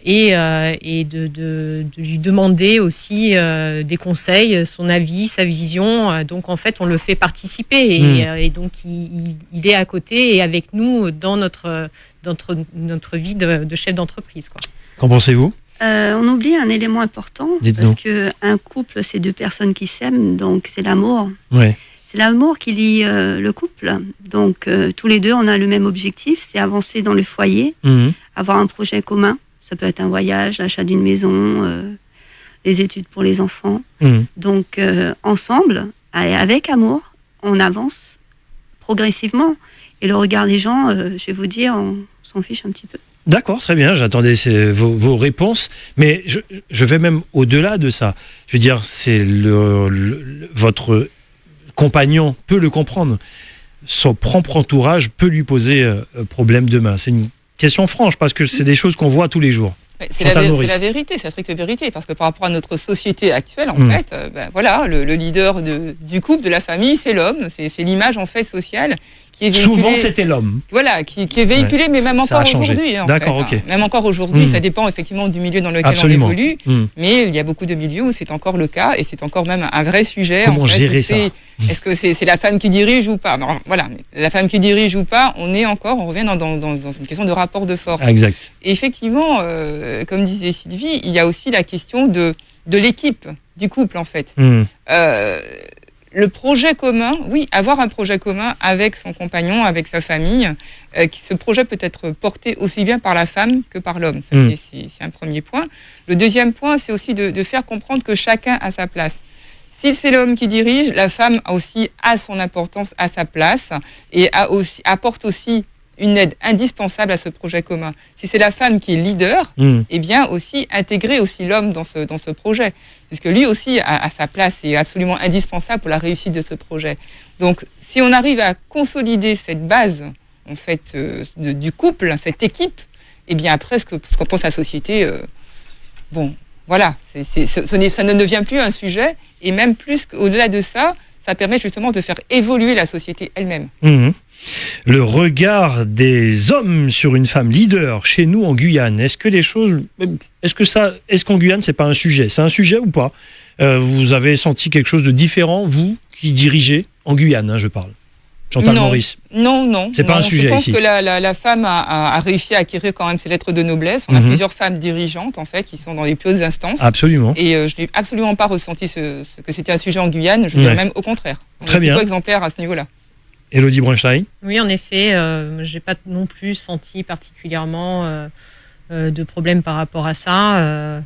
Et de lui demander aussi des conseils, son avis, sa vision. Donc en fait, on le fait participer et donc il est à côté et avec nous dans notre vie de chef d'entreprise, quoi. Qu'en pensez-vous? On oublie un élément important. Dites-nous. Parce qu'un couple, c'est 2 personnes qui s'aiment, donc c'est l'amour. Ouais. C'est l'amour qui lie le couple. Donc tous les deux, on a le même objectif, c'est avancer dans le foyer, avoir un projet commun. Ça peut être un voyage, l'achat d'une maison, les études pour les enfants. Donc, ensemble, avec amour, on avance progressivement. Et le regard des gens, je vais vous dire, on s'en fiche un petit peu. D'accord, très bien. J'attendais vos réponses. Mais je vais même au-delà de ça. Je veux dire, c'est votre compagnon peut le comprendre. Son propre entourage peut lui poser problème demain. C'est une question franche, parce que c'est des choses qu'on voit tous les jours. C'est la vérité, c'est la stricte vérité, parce que par rapport à notre société actuelle, en fait, voilà, le leader du couple, de la famille, c'est l'homme, c'est l'image en fait sociale qui est véhiculé. Souvent, c'était l'homme. Voilà, qui est véhiculé, mais même encore aujourd'hui. D'accord, ok. Même encore aujourd'hui, ça dépend effectivement du milieu dans lequel Absolument. on évolue. Mais il y a beaucoup de milieux où c'est encore le cas, et c'est encore même un vrai sujet. Comment gérer ça? Est-ce que c'est la femme qui dirige ou pas? Alors, voilà, la femme qui dirige ou pas, on revient dans une question de rapport de force. Exact. Et effectivement, comme disait Sylvie, il y a aussi la question de l'équipe, du couple en fait. Le projet commun, oui, avoir un projet commun avec son compagnon, avec sa famille, ce projet peut être porté aussi bien par la femme que par l'homme. Ça, c'est un premier point. Le deuxième point, c'est aussi de faire comprendre que chacun a sa place. Si c'est l'homme qui dirige, la femme a son importance, à sa place, et apporte aussi une aide indispensable à ce projet commun. Si c'est la femme qui est leader, eh bien aussi intégrer aussi l'homme dans ce projet, puisque lui aussi a sa place et est absolument indispensable pour la réussite de ce projet. Donc, si on arrive à consolider cette base en fait du couple, cette équipe, eh bien après ce qu'on pense à la société, voilà, ça ne devient plus un sujet, et même plus qu'au-delà de ça, ça permet justement de faire évoluer la société elle-même. Le regard des hommes sur une femme leader chez nous en Guyane, est-ce qu'en Guyane c'est pas un sujet? C'est un sujet ou pas? Vous avez senti quelque chose de différent, vous qui dirigez en Guyane, je parle. Chantal Maurice. Non. C'est pas un sujet ici. Je pense que la femme a réussi à acquérir quand même ses lettres de noblesse. On a plusieurs femmes dirigeantes, en fait, qui sont dans les plus hautes instances. Absolument. Et je n'ai absolument pas ressenti que c'était un sujet en Guyane. Je dirais même au contraire. Très bien. Plutôt exemplaire à ce niveau-là. Élodie Brunstein. Oui, en effet, j'ai pas non plus senti particulièrement de problème par rapport à ça.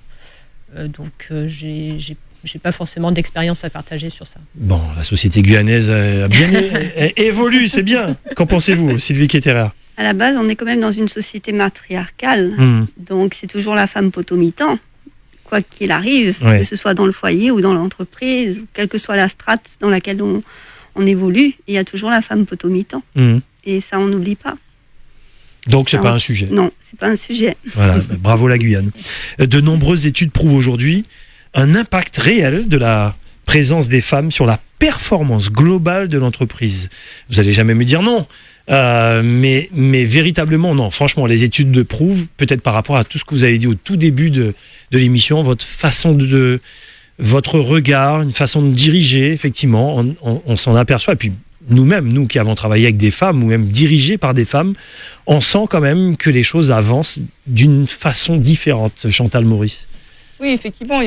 Donc, j'ai pas forcément d'expérience à partager sur ça. Bon, la société guyanaise a bien évolue, c'est bien. Qu'en pensez-vous, Sylvie Ketterer? À la base, on est quand même dans une société matriarcale. Donc, c'est toujours la femme potomitan, quoi qu'il arrive, que ce soit dans le foyer ou dans l'entreprise, quelle que soit la strate dans laquelle on évolue, il y a toujours la femme potomitan. Et ça, on n'oublie pas. Donc, c'est pas un sujet. Non, c'est pas un sujet. Voilà, bravo la Guyane. De nombreuses études prouvent aujourd'hui un impact réel de la présence des femmes sur la performance globale de l'entreprise. Vous n'allez jamais me dire non, mais véritablement non. Franchement, les études le prouvent, peut-être par rapport à tout ce que vous avez dit au tout début de l'émission, votre façon votre regard, une façon de diriger, effectivement, on s'en aperçoit. Et puis nous-mêmes, nous qui avons travaillé avec des femmes ou même dirigés par des femmes, on sent quand même que les choses avancent d'une façon différente. Chantal Maurice. Oui, effectivement.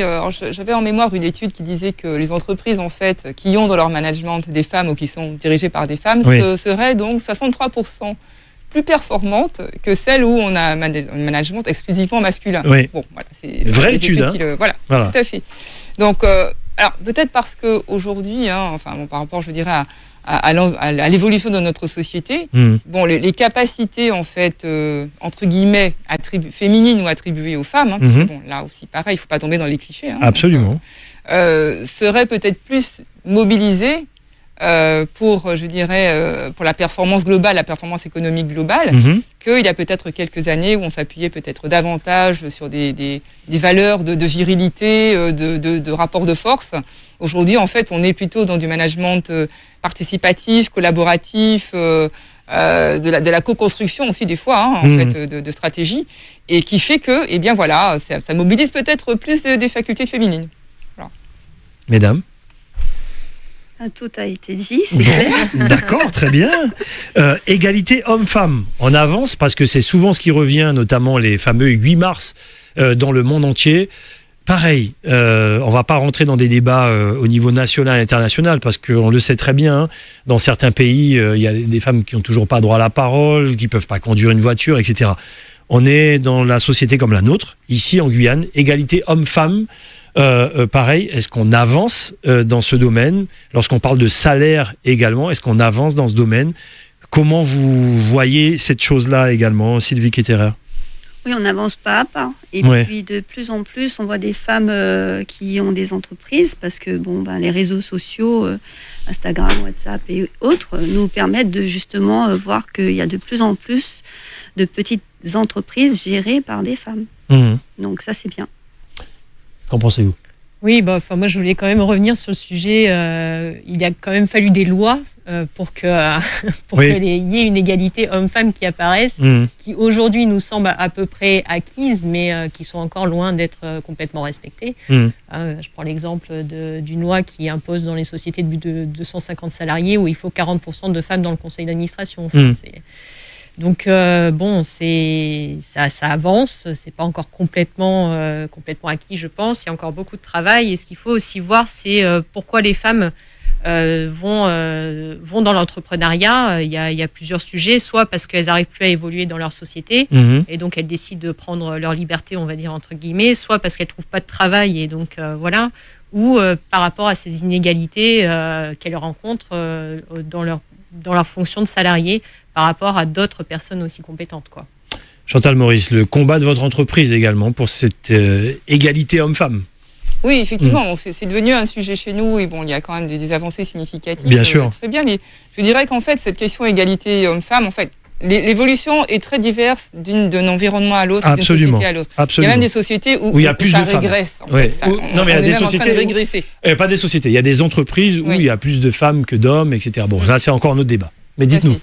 J'avais en mémoire une étude qui disait que les entreprises, en fait, qui ont dans leur management des femmes ou qui sont dirigées par des femmes, seraient donc 63% plus performantes que celles où on a un management exclusivement masculin. Oui. Bon, voilà, c'est vraie étude. Voilà, tout à fait. Donc, alors peut-être parce que aujourd'hui, par rapport, je dirais, à l'évolution de notre société, les capacités en fait entre guillemets féminines ou attribuées aux femmes, là aussi pareil, il faut pas tomber dans les clichés. Absolument. Seraient peut-être plus mobilisées pour, je dirais, pour la performance globale, la performance économique globale, qu'il y a peut-être quelques années où on s'appuyait peut-être davantage sur des valeurs de virilité, de rapport de force. Aujourd'hui, en fait, on est plutôt dans du management participatif, collaboratif, de la co-construction aussi des fois, en fait, de stratégie, et qui fait que, eh bien voilà, ça mobilise peut-être plus des facultés féminines. Voilà. Mesdames. Tout a été dit, c'est clair. D'accord, très bien. Égalité homme-femme, on avance parce que c'est souvent ce qui revient, notamment les fameux 8 mars dans le monde entier. Pareil, on va pas rentrer dans des débats au niveau national et international parce qu'on le sait très bien, dans certains pays, il y a des femmes qui ont toujours pas droit à la parole, qui peuvent pas conduire une voiture, etc. On est dans la société comme la nôtre, ici en Guyane, égalité homme-femme. Pareil, est-ce qu'on avance dans ce domaine? Lorsqu'on parle de salaire également, est-ce qu'on avance dans ce domaine? Comment vous voyez cette chose-là également, Sylvie Ketterer? Oui, on avance pas à pas. Et puis de plus en plus, on voit des femmes qui ont des entreprises parce que les réseaux sociaux, Instagram, WhatsApp et autres, nous permettent de justement voir qu'il y a de plus en plus de petites entreprises gérées par des femmes. Donc ça, c'est bien. Qu'en pensez-vous? Oui, moi je voulais quand même revenir sur le sujet. Il a quand même fallu des lois pour qu'il y ait une égalité homme-femme qui apparaisse, qui aujourd'hui nous semble à peu près acquise, mais qui sont encore loin d'être complètement respectées. Je prends l'exemple d'une loi qui impose dans les sociétés de plus de 250 salariés où il faut 40% de femmes dans le conseil d'administration. Donc ça avance, c'est pas encore complètement acquis, je pense. Il y a encore beaucoup de travail. Et ce qu'il faut aussi voir, c'est pourquoi les femmes vont dans l'entrepreneuriat. Il y a plusieurs sujets, soit parce qu'elles n'arrivent plus à évoluer dans leur société et donc elles décident de prendre leur liberté, on va dire entre guillemets, soit parce qu'elles trouvent pas de travail et donc voilà, ou par rapport à ces inégalités qu'elles rencontrent dans leur fonction de salarié par rapport à d'autres personnes aussi compétentes, quoi. Chantal Maurice, le combat de votre entreprise également pour cette égalité homme-femme. Oui, effectivement, c'est devenu un sujet chez nous et il y a quand même des avancées significatives. Bien sûr. Très bien, mais je dirais qu'en fait, cette question égalité homme-femme, en fait, l'évolution est très diverse d'un environnement à l'autre, d'une société à l'autre. Il y a même des sociétés où il y a plus ça de régresse. En fait, non, mais il y a des sociétés régresser. Pas des sociétés, il y a des entreprises où il y a plus de femmes que d'hommes, etc. Bon, là, c'est encore un autre débat. Mais dites-nous.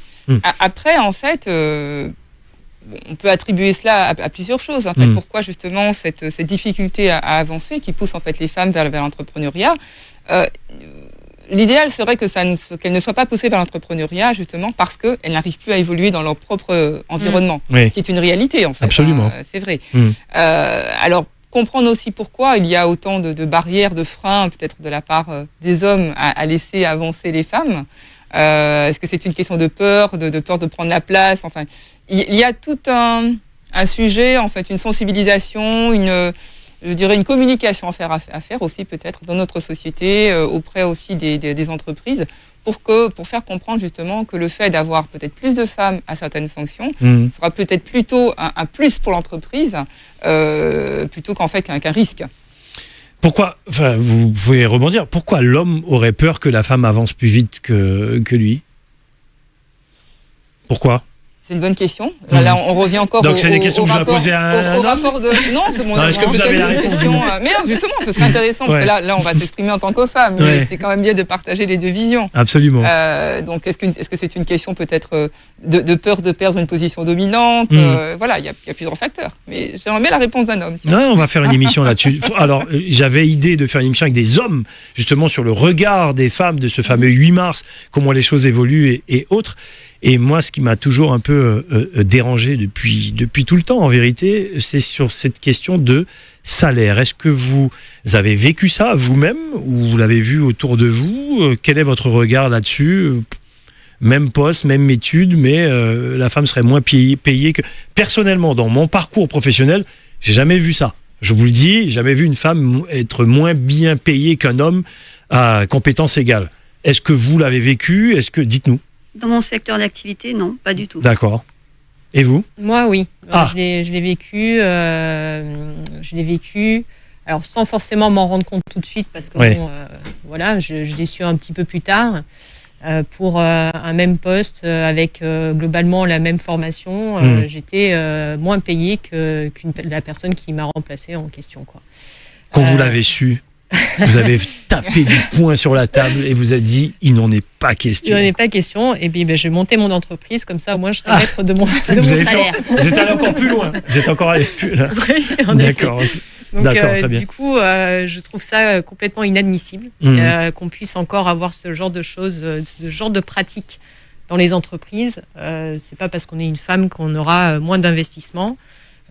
Après, en fait, on peut attribuer cela à plusieurs choses. En fait, pourquoi justement cette difficulté à avancer qui pousse en fait les femmes vers l'entrepreneuriat. L'idéal serait qu'elles ne soient pas poussées vers l'entrepreneuriat justement parce qu'elles n'arrivent plus à évoluer dans leur propre environnement, ce qui est une réalité en fait. Absolument. C'est vrai. Alors, comprendre aussi pourquoi il y a autant de barrières, de freins peut-être de la part des hommes à laisser avancer les femmes. Est-ce que c'est une question de peur, de peur de prendre la place? Enfin, il y a tout un sujet, en fait, une sensibilisation, une communication à faire aussi peut-être dans notre société, auprès aussi des entreprises, pour faire comprendre justement que le fait d'avoir peut-être plus de femmes à certaines fonctions sera peut-être plutôt un plus pour l'entreprise, plutôt qu'en fait qu'un risque. Pourquoi, enfin, vous pouvez rebondir, pourquoi l'homme aurait peur que la femme avance plus vite que lui? Pourquoi? C'est une bonne question. Là, on revient encore donc c'est des questions que je vais poser à un homme. Non, c'est mon. Est-ce que vous avez la réponse? Mais justement, ce serait intéressant parce que là, on va s'exprimer en tant que femme. Mais c'est quand même bien de partager les deux visions. Absolument. Donc, est-ce que c'est une question peut-être de peur de perdre une position dominante? Voilà, il y a plusieurs facteurs. Mais j'aimerais bien la réponse d'un homme. Non, on va faire une émission là-dessus. Alors, j'avais idée de faire une émission avec des hommes, justement sur le regard des femmes de ce fameux 8 mars, comment les choses évoluent et autres. Et moi, ce qui m'a toujours un peu dérangé depuis tout le temps, en vérité, c'est sur cette question de salaire. Est-ce que vous avez vécu ça vous-même ou vous l'avez vu autour de vous? Quel est votre regard là-dessus? Même poste, même étude, mais la femme serait moins payée que... Personnellement, dans mon parcours professionnel, j'ai jamais vu ça. Je vous le dis, j'ai jamais vu une femme être moins bien payée qu'un homme à compétences égales. Est-ce que vous l'avez vécu? Dites-nous. Dans mon secteur d'activité, non, pas du tout. D'accord. Et vous? Moi, oui. Je l'ai vécu. Je l'ai vécu. Alors, sans forcément m'en rendre compte tout de suite, parce que voilà, je l'ai su un petit peu plus tard. Pour un même poste, avec globalement la même formation, j'étais moins payée que la personne qui m'a remplacée en question, quoi. Quand vous l'avez su, vous avez tapé du poing sur la table et vous avez dit il n'en est pas question. Il n'en est pas question. Et puis j'ai monté mon entreprise, comme ça, moi je serais maître de mon salaire. Vous êtes allé encore plus loin. Vous êtes encore allé plus loin. Oui, d'accord. Donc, très bien. Du coup, je trouve ça complètement inadmissible qu'on puisse encore avoir ce genre de choses, ce genre de pratiques dans les entreprises. C'est pas parce qu'on est une femme qu'on aura moins d'investissement.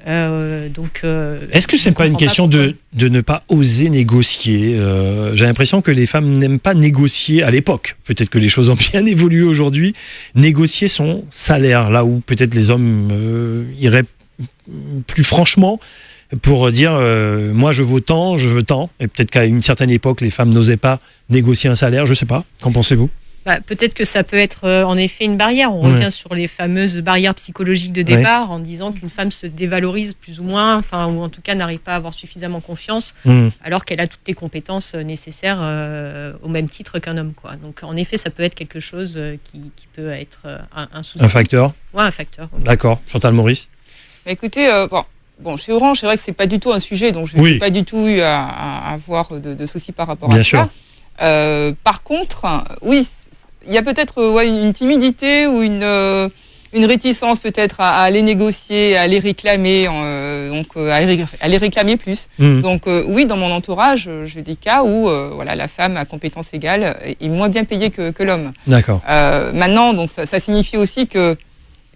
Est-ce que c'est pas une question de ne pas oser négocier? J'ai l'impression que les femmes n'aiment pas négocier à l'époque. Peut-être que les choses ont bien évolué aujourd'hui. Négocier son salaire, là où peut-être les hommes iraient plus franchement pour dire moi je vaux tant, je veux tant. Et peut-être qu'à une certaine époque, les femmes n'osaient pas négocier un salaire. Je sais pas. Qu'en pensez-vous? Peut-être que ça peut être en effet une barrière. On revient sur les fameuses barrières psychologiques de départ en disant qu'une femme se dévalorise plus ou moins, ou en tout cas n'arrive pas à avoir suffisamment confiance, alors qu'elle a toutes les compétences nécessaires au même titre qu'un homme, quoi. Donc en effet, ça peut être quelque chose qui peut être un souci. Un facteur. Ouais, un facteur. D'accord. Chantal Maurice. Écoutez, bon, chez Orange, c'est vrai que c'est pas du tout un sujet, donc je n'ai pas du tout eu à avoir de soucis par rapport à ça. Par contre, oui, il y a peut-être une timidité ou une réticence peut-être à aller négocier, à aller réclamer, à les réclamer plus. Donc oui, dans mon entourage, j'ai des cas où la femme à compétence égale est moins bien payée que l'homme. D'accord. Maintenant, donc ça signifie aussi que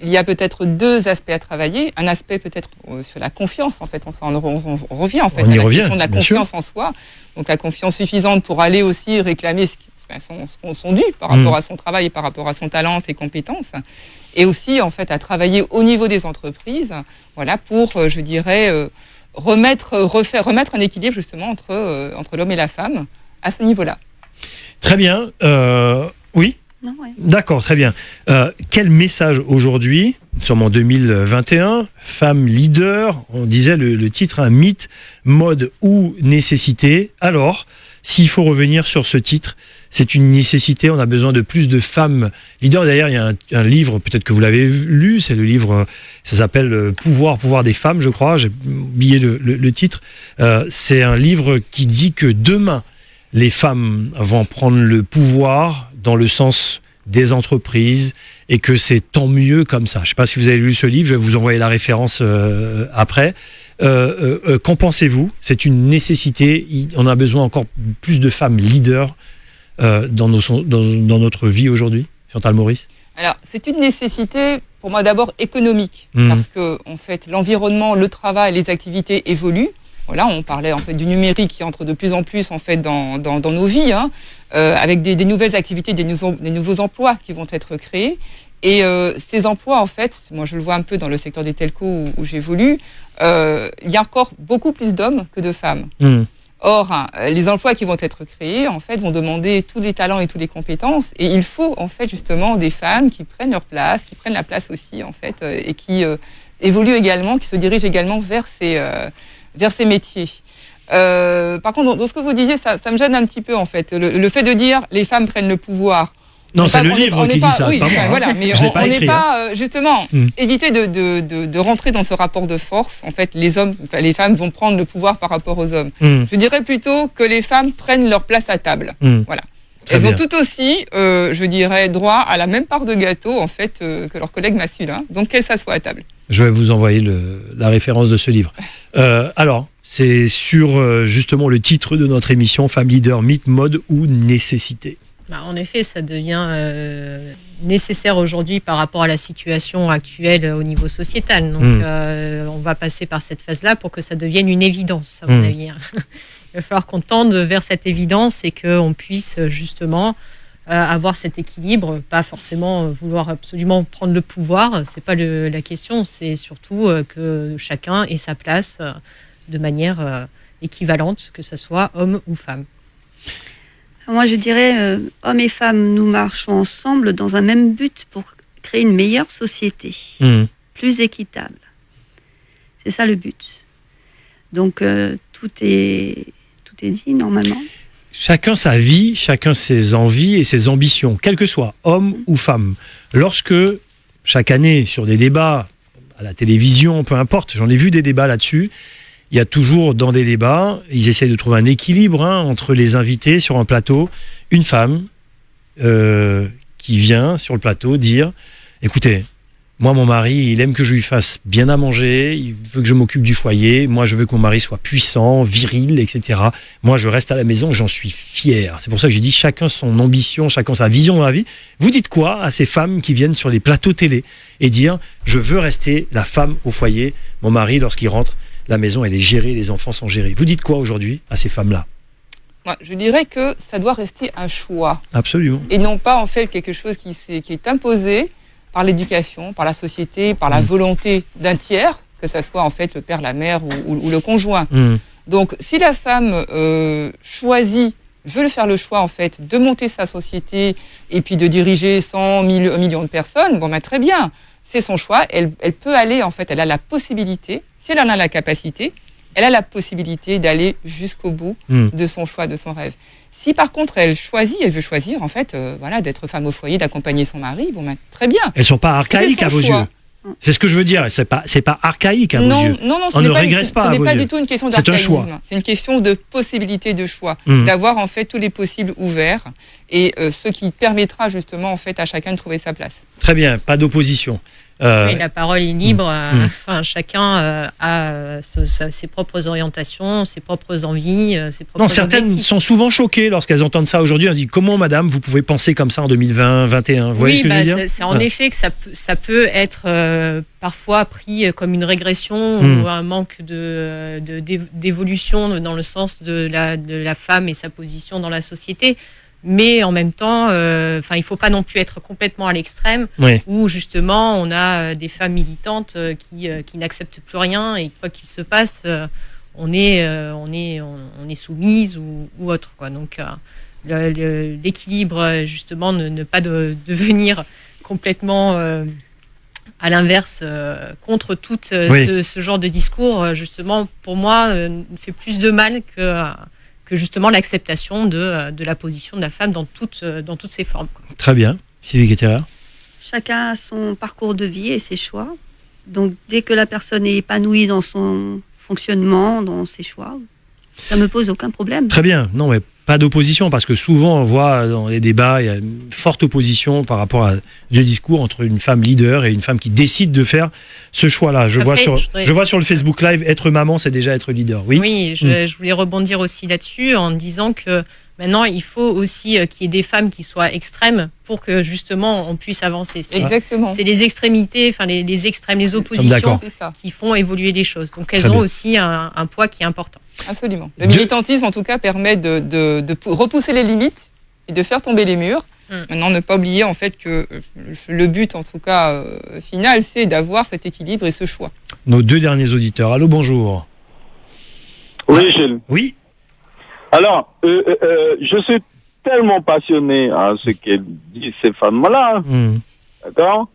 il y a peut-être deux aspects à travailler. Un aspect peut-être sur la confiance en fait en soi. On revient en fait à la question de la confiance en soi. Donc la confiance suffisante pour aller aussi réclamer son dû par rapport à son travail et par rapport à son talent, ses compétences. Et aussi en fait à travailler au niveau des entreprises, pour je dirais remettre un équilibre justement entre l'homme et la femme à ce niveau-là. Très bien. Oui. Non, ouais. D'accord, très bien. Quel message aujourd'hui, nous sommes en 2021, femme leader, on disait le titre, un mythe, mode ou nécessité. Alors, s'il faut revenir sur ce titre, c'est une nécessité, on a besoin de plus de femmes leaders. D'ailleurs, il y a un livre, peut-être que vous l'avez lu, c'est le livre, ça s'appelle Pouvoir des femmes, je crois, j'ai oublié le titre. C'est un livre qui dit que demain, les femmes vont prendre le pouvoir dans le sens des entreprises et que c'est tant mieux comme ça. Je ne sais pas si vous avez lu ce livre, je vais vous envoyer la référence après. Qu'en pensez-vous ? C'est une nécessité, on a besoin encore plus de femmes leaders dans notre vie aujourd'hui, Chantal Maurice ? Alors, c'est une nécessité pour moi d'abord économique, parce que en fait, l'environnement, le travail, les activités évoluent. Voilà, on parlait en fait du numérique qui entre de plus en plus en fait dans nos vies, avec des nouvelles activités, des nouveaux emplois qui vont être créés. Et ces emplois, en fait, moi je le vois un peu dans le secteur des telcos où j'évolue, il y a encore beaucoup plus d'hommes que de femmes. Or, les emplois qui vont être créés, en fait, vont demander tous les talents et toutes les compétences. Et il faut, en fait, justement, des femmes qui prennent leur place, qui prennent la place aussi, en fait, et qui évoluent également, qui se dirigent également vers ces métiers. Par contre, dans ce que vous disiez, ça me gêne un petit peu, en fait. Le fait de dire les femmes prennent le pouvoir. Non, c'est le livre qui dit ça, c'est pas moi. Voilà, mais on n'est pas, justement, éviter de rentrer dans ce rapport de force. En fait, les femmes vont prendre le pouvoir par rapport aux hommes. Je dirais plutôt que les femmes prennent leur place à table. Voilà. Elles ont tout aussi, je dirais, droit à la même part de gâteau, en fait, que leurs collègues masculins. Donc, qu'elles s'assoient à table. Je vais vous envoyer la référence de ce livre. Alors, c'est sur justement le titre de notre émission, Femme Leader, mythe, mode ou nécessité. En effet, ça devient nécessaire aujourd'hui par rapport à la situation actuelle au niveau sociétal. Donc, on va passer par cette phase-là pour que ça devienne une évidence, à mon avis. Il va falloir qu'on tende vers cette évidence et qu'on puisse justement avoir cet équilibre, pas forcément vouloir absolument prendre le pouvoir, c'est pas la question, c'est surtout que chacun ait sa place de manière équivalente, que ce soit homme ou femme. Moi, je dirais, hommes et femmes, nous marchons ensemble dans un même but pour créer une meilleure société, plus équitable. C'est ça le but. Donc, tout est dit normalement. Chacun sa vie, chacun ses envies et ses ambitions, quel que soit homme ou femme. Lorsque, chaque année, sur des débats, à la télévision, peu importe, j'en ai vu des débats là-dessus, il y a toujours dans des débats, ils essayent de trouver un équilibre entre les invités sur un plateau, une femme qui vient sur le plateau dire « Écoutez, moi mon mari, il aime que je lui fasse bien à manger, il veut que je m'occupe du foyer, moi je veux que mon mari soit puissant, viril, etc. Moi je reste à la maison, j'en suis fier. » C'est pour ça que j'ai dit chacun son ambition, chacun sa vision dans la vie. Vous dites quoi à ces femmes qui viennent sur les plateaux télé et dire « Je veux rester la femme au foyer, mon mari lorsqu'il rentre, la maison, elle est gérée, les enfants sont gérés. » Vous dites quoi aujourd'hui à ces femmes-là ? Moi, je dirais que ça doit rester un choix. Absolument. Et non pas en fait quelque chose qui est imposé par l'éducation, par la société, par la volonté d'un tiers, que ça soit en fait le père, la mère ou le conjoint. Donc, si la femme veut faire le choix en fait de monter sa société et puis de diriger 100 millions de personnes, très bien. C'est son choix, elle peut aller, en fait, elle a la possibilité, si elle en a la capacité, elle a la possibilité d'aller jusqu'au bout de son choix, de son rêve. Si par contre elle veut choisir, en fait, d'être femme au foyer, d'accompagner son mari, très bien. Elles ne sont pas archaïques à vos yeux. C'est ce que je veux dire. C'est pas archaïque à vos yeux. Non, on ne régresse pas. Ce n'est pas du tout une question d'archaïsme. C'est une question de possibilité de choix, d'avoir en fait tous les possibles ouverts et ce qui permettra justement en fait à chacun de trouver sa place. Très bien, pas d'opposition. Oui, la parole est libre. Enfin, chacun a ses propres orientations, ses propres envies, ses propres objectifs. Certaines sont souvent choquées lorsqu'elles entendent ça aujourd'hui. Elles disent comment, madame, vous pouvez penser comme ça en 2020-2021 Vous voyez ce que je veux dire ? C'est en effet que ça peut être parfois pris comme une régression ou un manque d'évolution dans le sens de la femme et sa position dans la société. Mais en même temps, il ne faut pas non plus être complètement à l'extrême, où justement on a des femmes militantes qui n'acceptent plus rien et quoi qu'il se passe, on est soumise ou autre, quoi. Donc l'équilibre, justement, ne pas devenir complètement à l'inverse contre tout ce genre de discours, justement, pour moi, fait plus de mal que justement l'acceptation de la position de la femme dans toutes ses formes, quoi. Très bien. Sylvie Guetterer. Chacun a son parcours de vie et ses choix. Donc, dès que la personne est épanouie dans son fonctionnement, dans ses choix, ça ne me pose aucun problème. Très bien. Non, mais pas d'opposition, parce que souvent, on voit dans les débats, il y a une forte opposition par rapport à deux discours entre une femme leader et une femme qui décide de faire ce choix-là. Je vois sur le Facebook Live, être maman, c'est déjà être leader. Oui, je voulais rebondir aussi là-dessus en disant que maintenant, il faut aussi qu'il y ait des femmes qui soient extrêmes pour que justement on puisse avancer. Exactement. C'est les extrémités, enfin les extrêmes, les oppositions qui font évoluer les choses. Donc elles ont aussi un poids qui est important. Absolument. Le militantisme, en tout cas, permet de repousser les limites et de faire tomber les murs. Maintenant, ne pas oublier en fait que le but, en tout cas final, c'est d'avoir cet équilibre et ce choix. Nos deux derniers auditeurs. Allô, bonjour. Oui, Gilles. Oui. Alors, je suis tellement passionné à ce qu'elles disent ces femmes-là, d'accord ?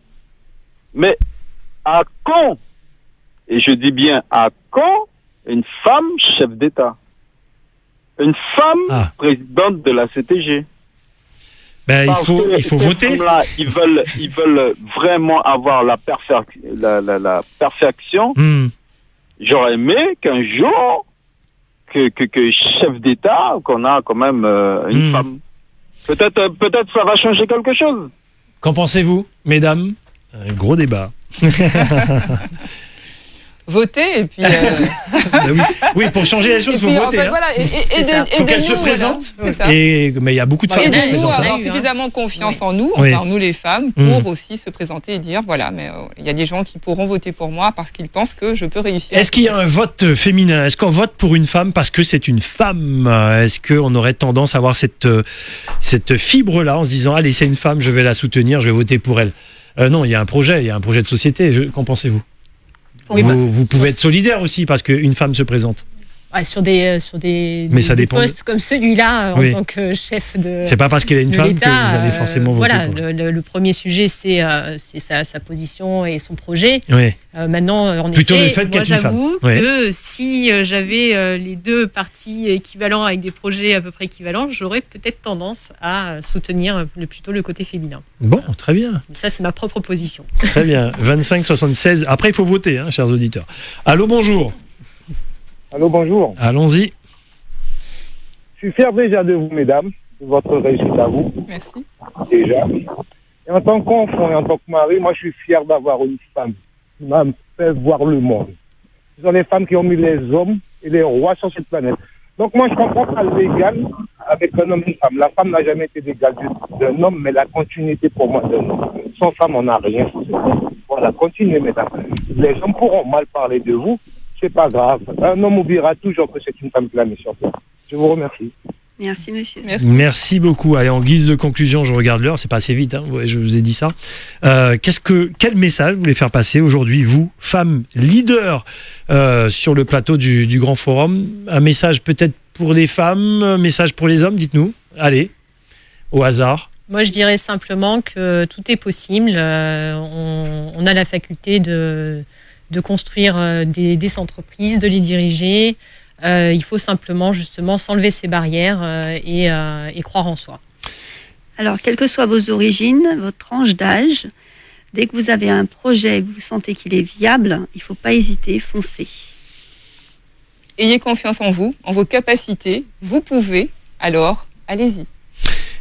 Mais à quand, et je dis bien à quand, une femme chef d'État, une femme présidente de la CTG? Il faut voter. Ils veulent vraiment avoir la perfection. J'aurais aimé qu'un jour que chef d'État, qu'on a quand même une femme. Peut-être ça va changer quelque chose. Qu'en pensez-vous, mesdames? Un gros débat. Voter et puis oui, pour changer les choses, il faut voter. Voilà, il faut qu'elle se présente. Mais il y a beaucoup de femmes qui se présentent. Avoir suffisamment confiance en nous, enfin nous les femmes, pour aussi se présenter et dire voilà, mais il y a des gens qui pourront voter pour moi parce qu'ils pensent que je peux réussir. Est-ce qu'il y a un vote féminin? Est-ce qu'on vote pour une femme parce que c'est une femme? Est-ce qu'on aurait tendance à avoir cette fibre-là en se disant allez, c'est une femme, je vais la soutenir, je vais voter pour elle? Non, il y a un projet de société. Qu'en pensez-vous? Vous pouvez être solidaire aussi parce qu'une femme se présente. Sur des postes comme celui-là, en tant que chef de. C'est pas parce qu'elle est une femme que vous allez forcément voter. Voilà, le premier sujet, c'est sa position et son projet. Oui. Maintenant, en plutôt effet, le fait qu'elle est une femme. J'avoue que si j'avais les deux partis équivalents avec des projets à peu près équivalents, j'aurais peut-être tendance à soutenir plutôt le côté féminin. Bon, très bien. Ça, c'est ma propre position. Très bien. 25-76. Après, il faut voter, chers auditeurs. Allô, bonjour. Allô, bonjour. Allons-y. Je suis fier déjà de vous, mesdames, de votre réussite à vous. Merci. Déjà. Et en tant qu'enfant et en tant que mari, moi, je suis fier d'avoir une femme qui m'a fait voir le monde. Ce sont les femmes qui ont mis les hommes et les rois sur cette planète. Donc, moi, je comprends pas l'égal avec un homme et une femme. La femme n'a jamais été l'égale d'un homme, mais la continuité pour moi d'un homme. Sans femme, on n'a rien. Voilà, continuez, mesdames. Les hommes pourront mal parler de vous. C'est pas grave. Un homme oubliera toujours que c'est une femme qui l'a mis sur place. Je vous remercie. Merci, monsieur. Merci beaucoup. Allez, en guise de conclusion, je regarde l'heure. C'est pas assez vite, je vous ai dit ça. Quel message vous voulez faire passer aujourd'hui, vous, femmes leaders, sur le plateau du Grand Forum? Un message peut-être pour les femmes, un message pour les hommes, dites-nous. Allez, au hasard. Moi, je dirais simplement que tout est possible. On a la faculté de construire des entreprises, de les diriger. Il faut simplement, justement, s'enlever ces barrières et croire en soi. Alors, quelles que soient vos origines, votre tranche d'âge, Dès que vous avez un projet et que vous sentez qu'il est viable, il ne faut pas hésiter, foncez. Ayez confiance en vous, en vos capacités. Vous pouvez, alors allez-y.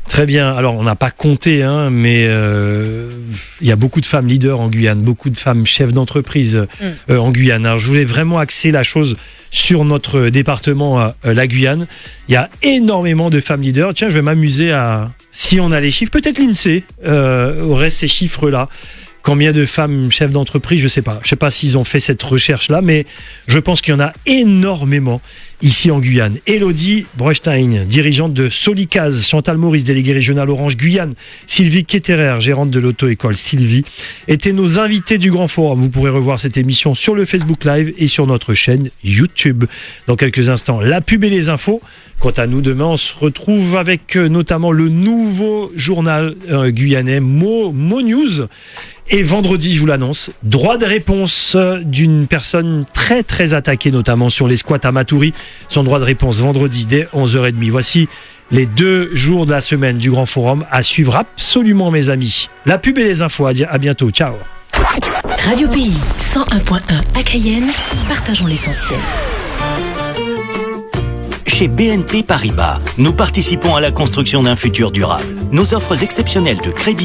Très bien. Alors, on n'a pas compté, mais il y a beaucoup de femmes leaders en Guyane, beaucoup de femmes chefs d'entreprise en Guyane. Alors, je voulais vraiment axer la chose sur notre département, la Guyane. Il y a énormément de femmes leaders. Tiens, je vais m'amuser si on a les chiffres, peut-être l'INSEE aurait ces chiffres-là. Combien de femmes chefs d'entreprise, je sais pas. Je sais pas s'ils ont fait cette recherche-là, mais je pense qu'il y en a énormément ici en Guyane. Élodie Brechstein, dirigeante de Solicaz, Chantal Maurice, déléguée régionale Orange Guyane, Sylvie Ketterer, gérante de l'auto-école Sylvie, étaient nos invités du Grand Forum. Vous pourrez revoir cette émission sur le Facebook Live et sur notre chaîne YouTube. Dans quelques instants, la pub et les infos. Quant à nous, demain, on se retrouve avec notamment le nouveau journal guyanais Mo News. Et vendredi, je vous l'annonce, droit de réponse d'une personne très très attaquée, notamment sur les squats à Matoury. Son droit de réponse vendredi dès 11h30. Voici les 2 jours de la semaine du Grand Forum à suivre absolument, mes amis. La pub et les infos, à bientôt, ciao. Radio Pays 101.1 à Cayenne, partageons l'essentiel. Chez BNP Paribas, nous participons à la construction d'un futur durable. Nos offres exceptionnelles de crédit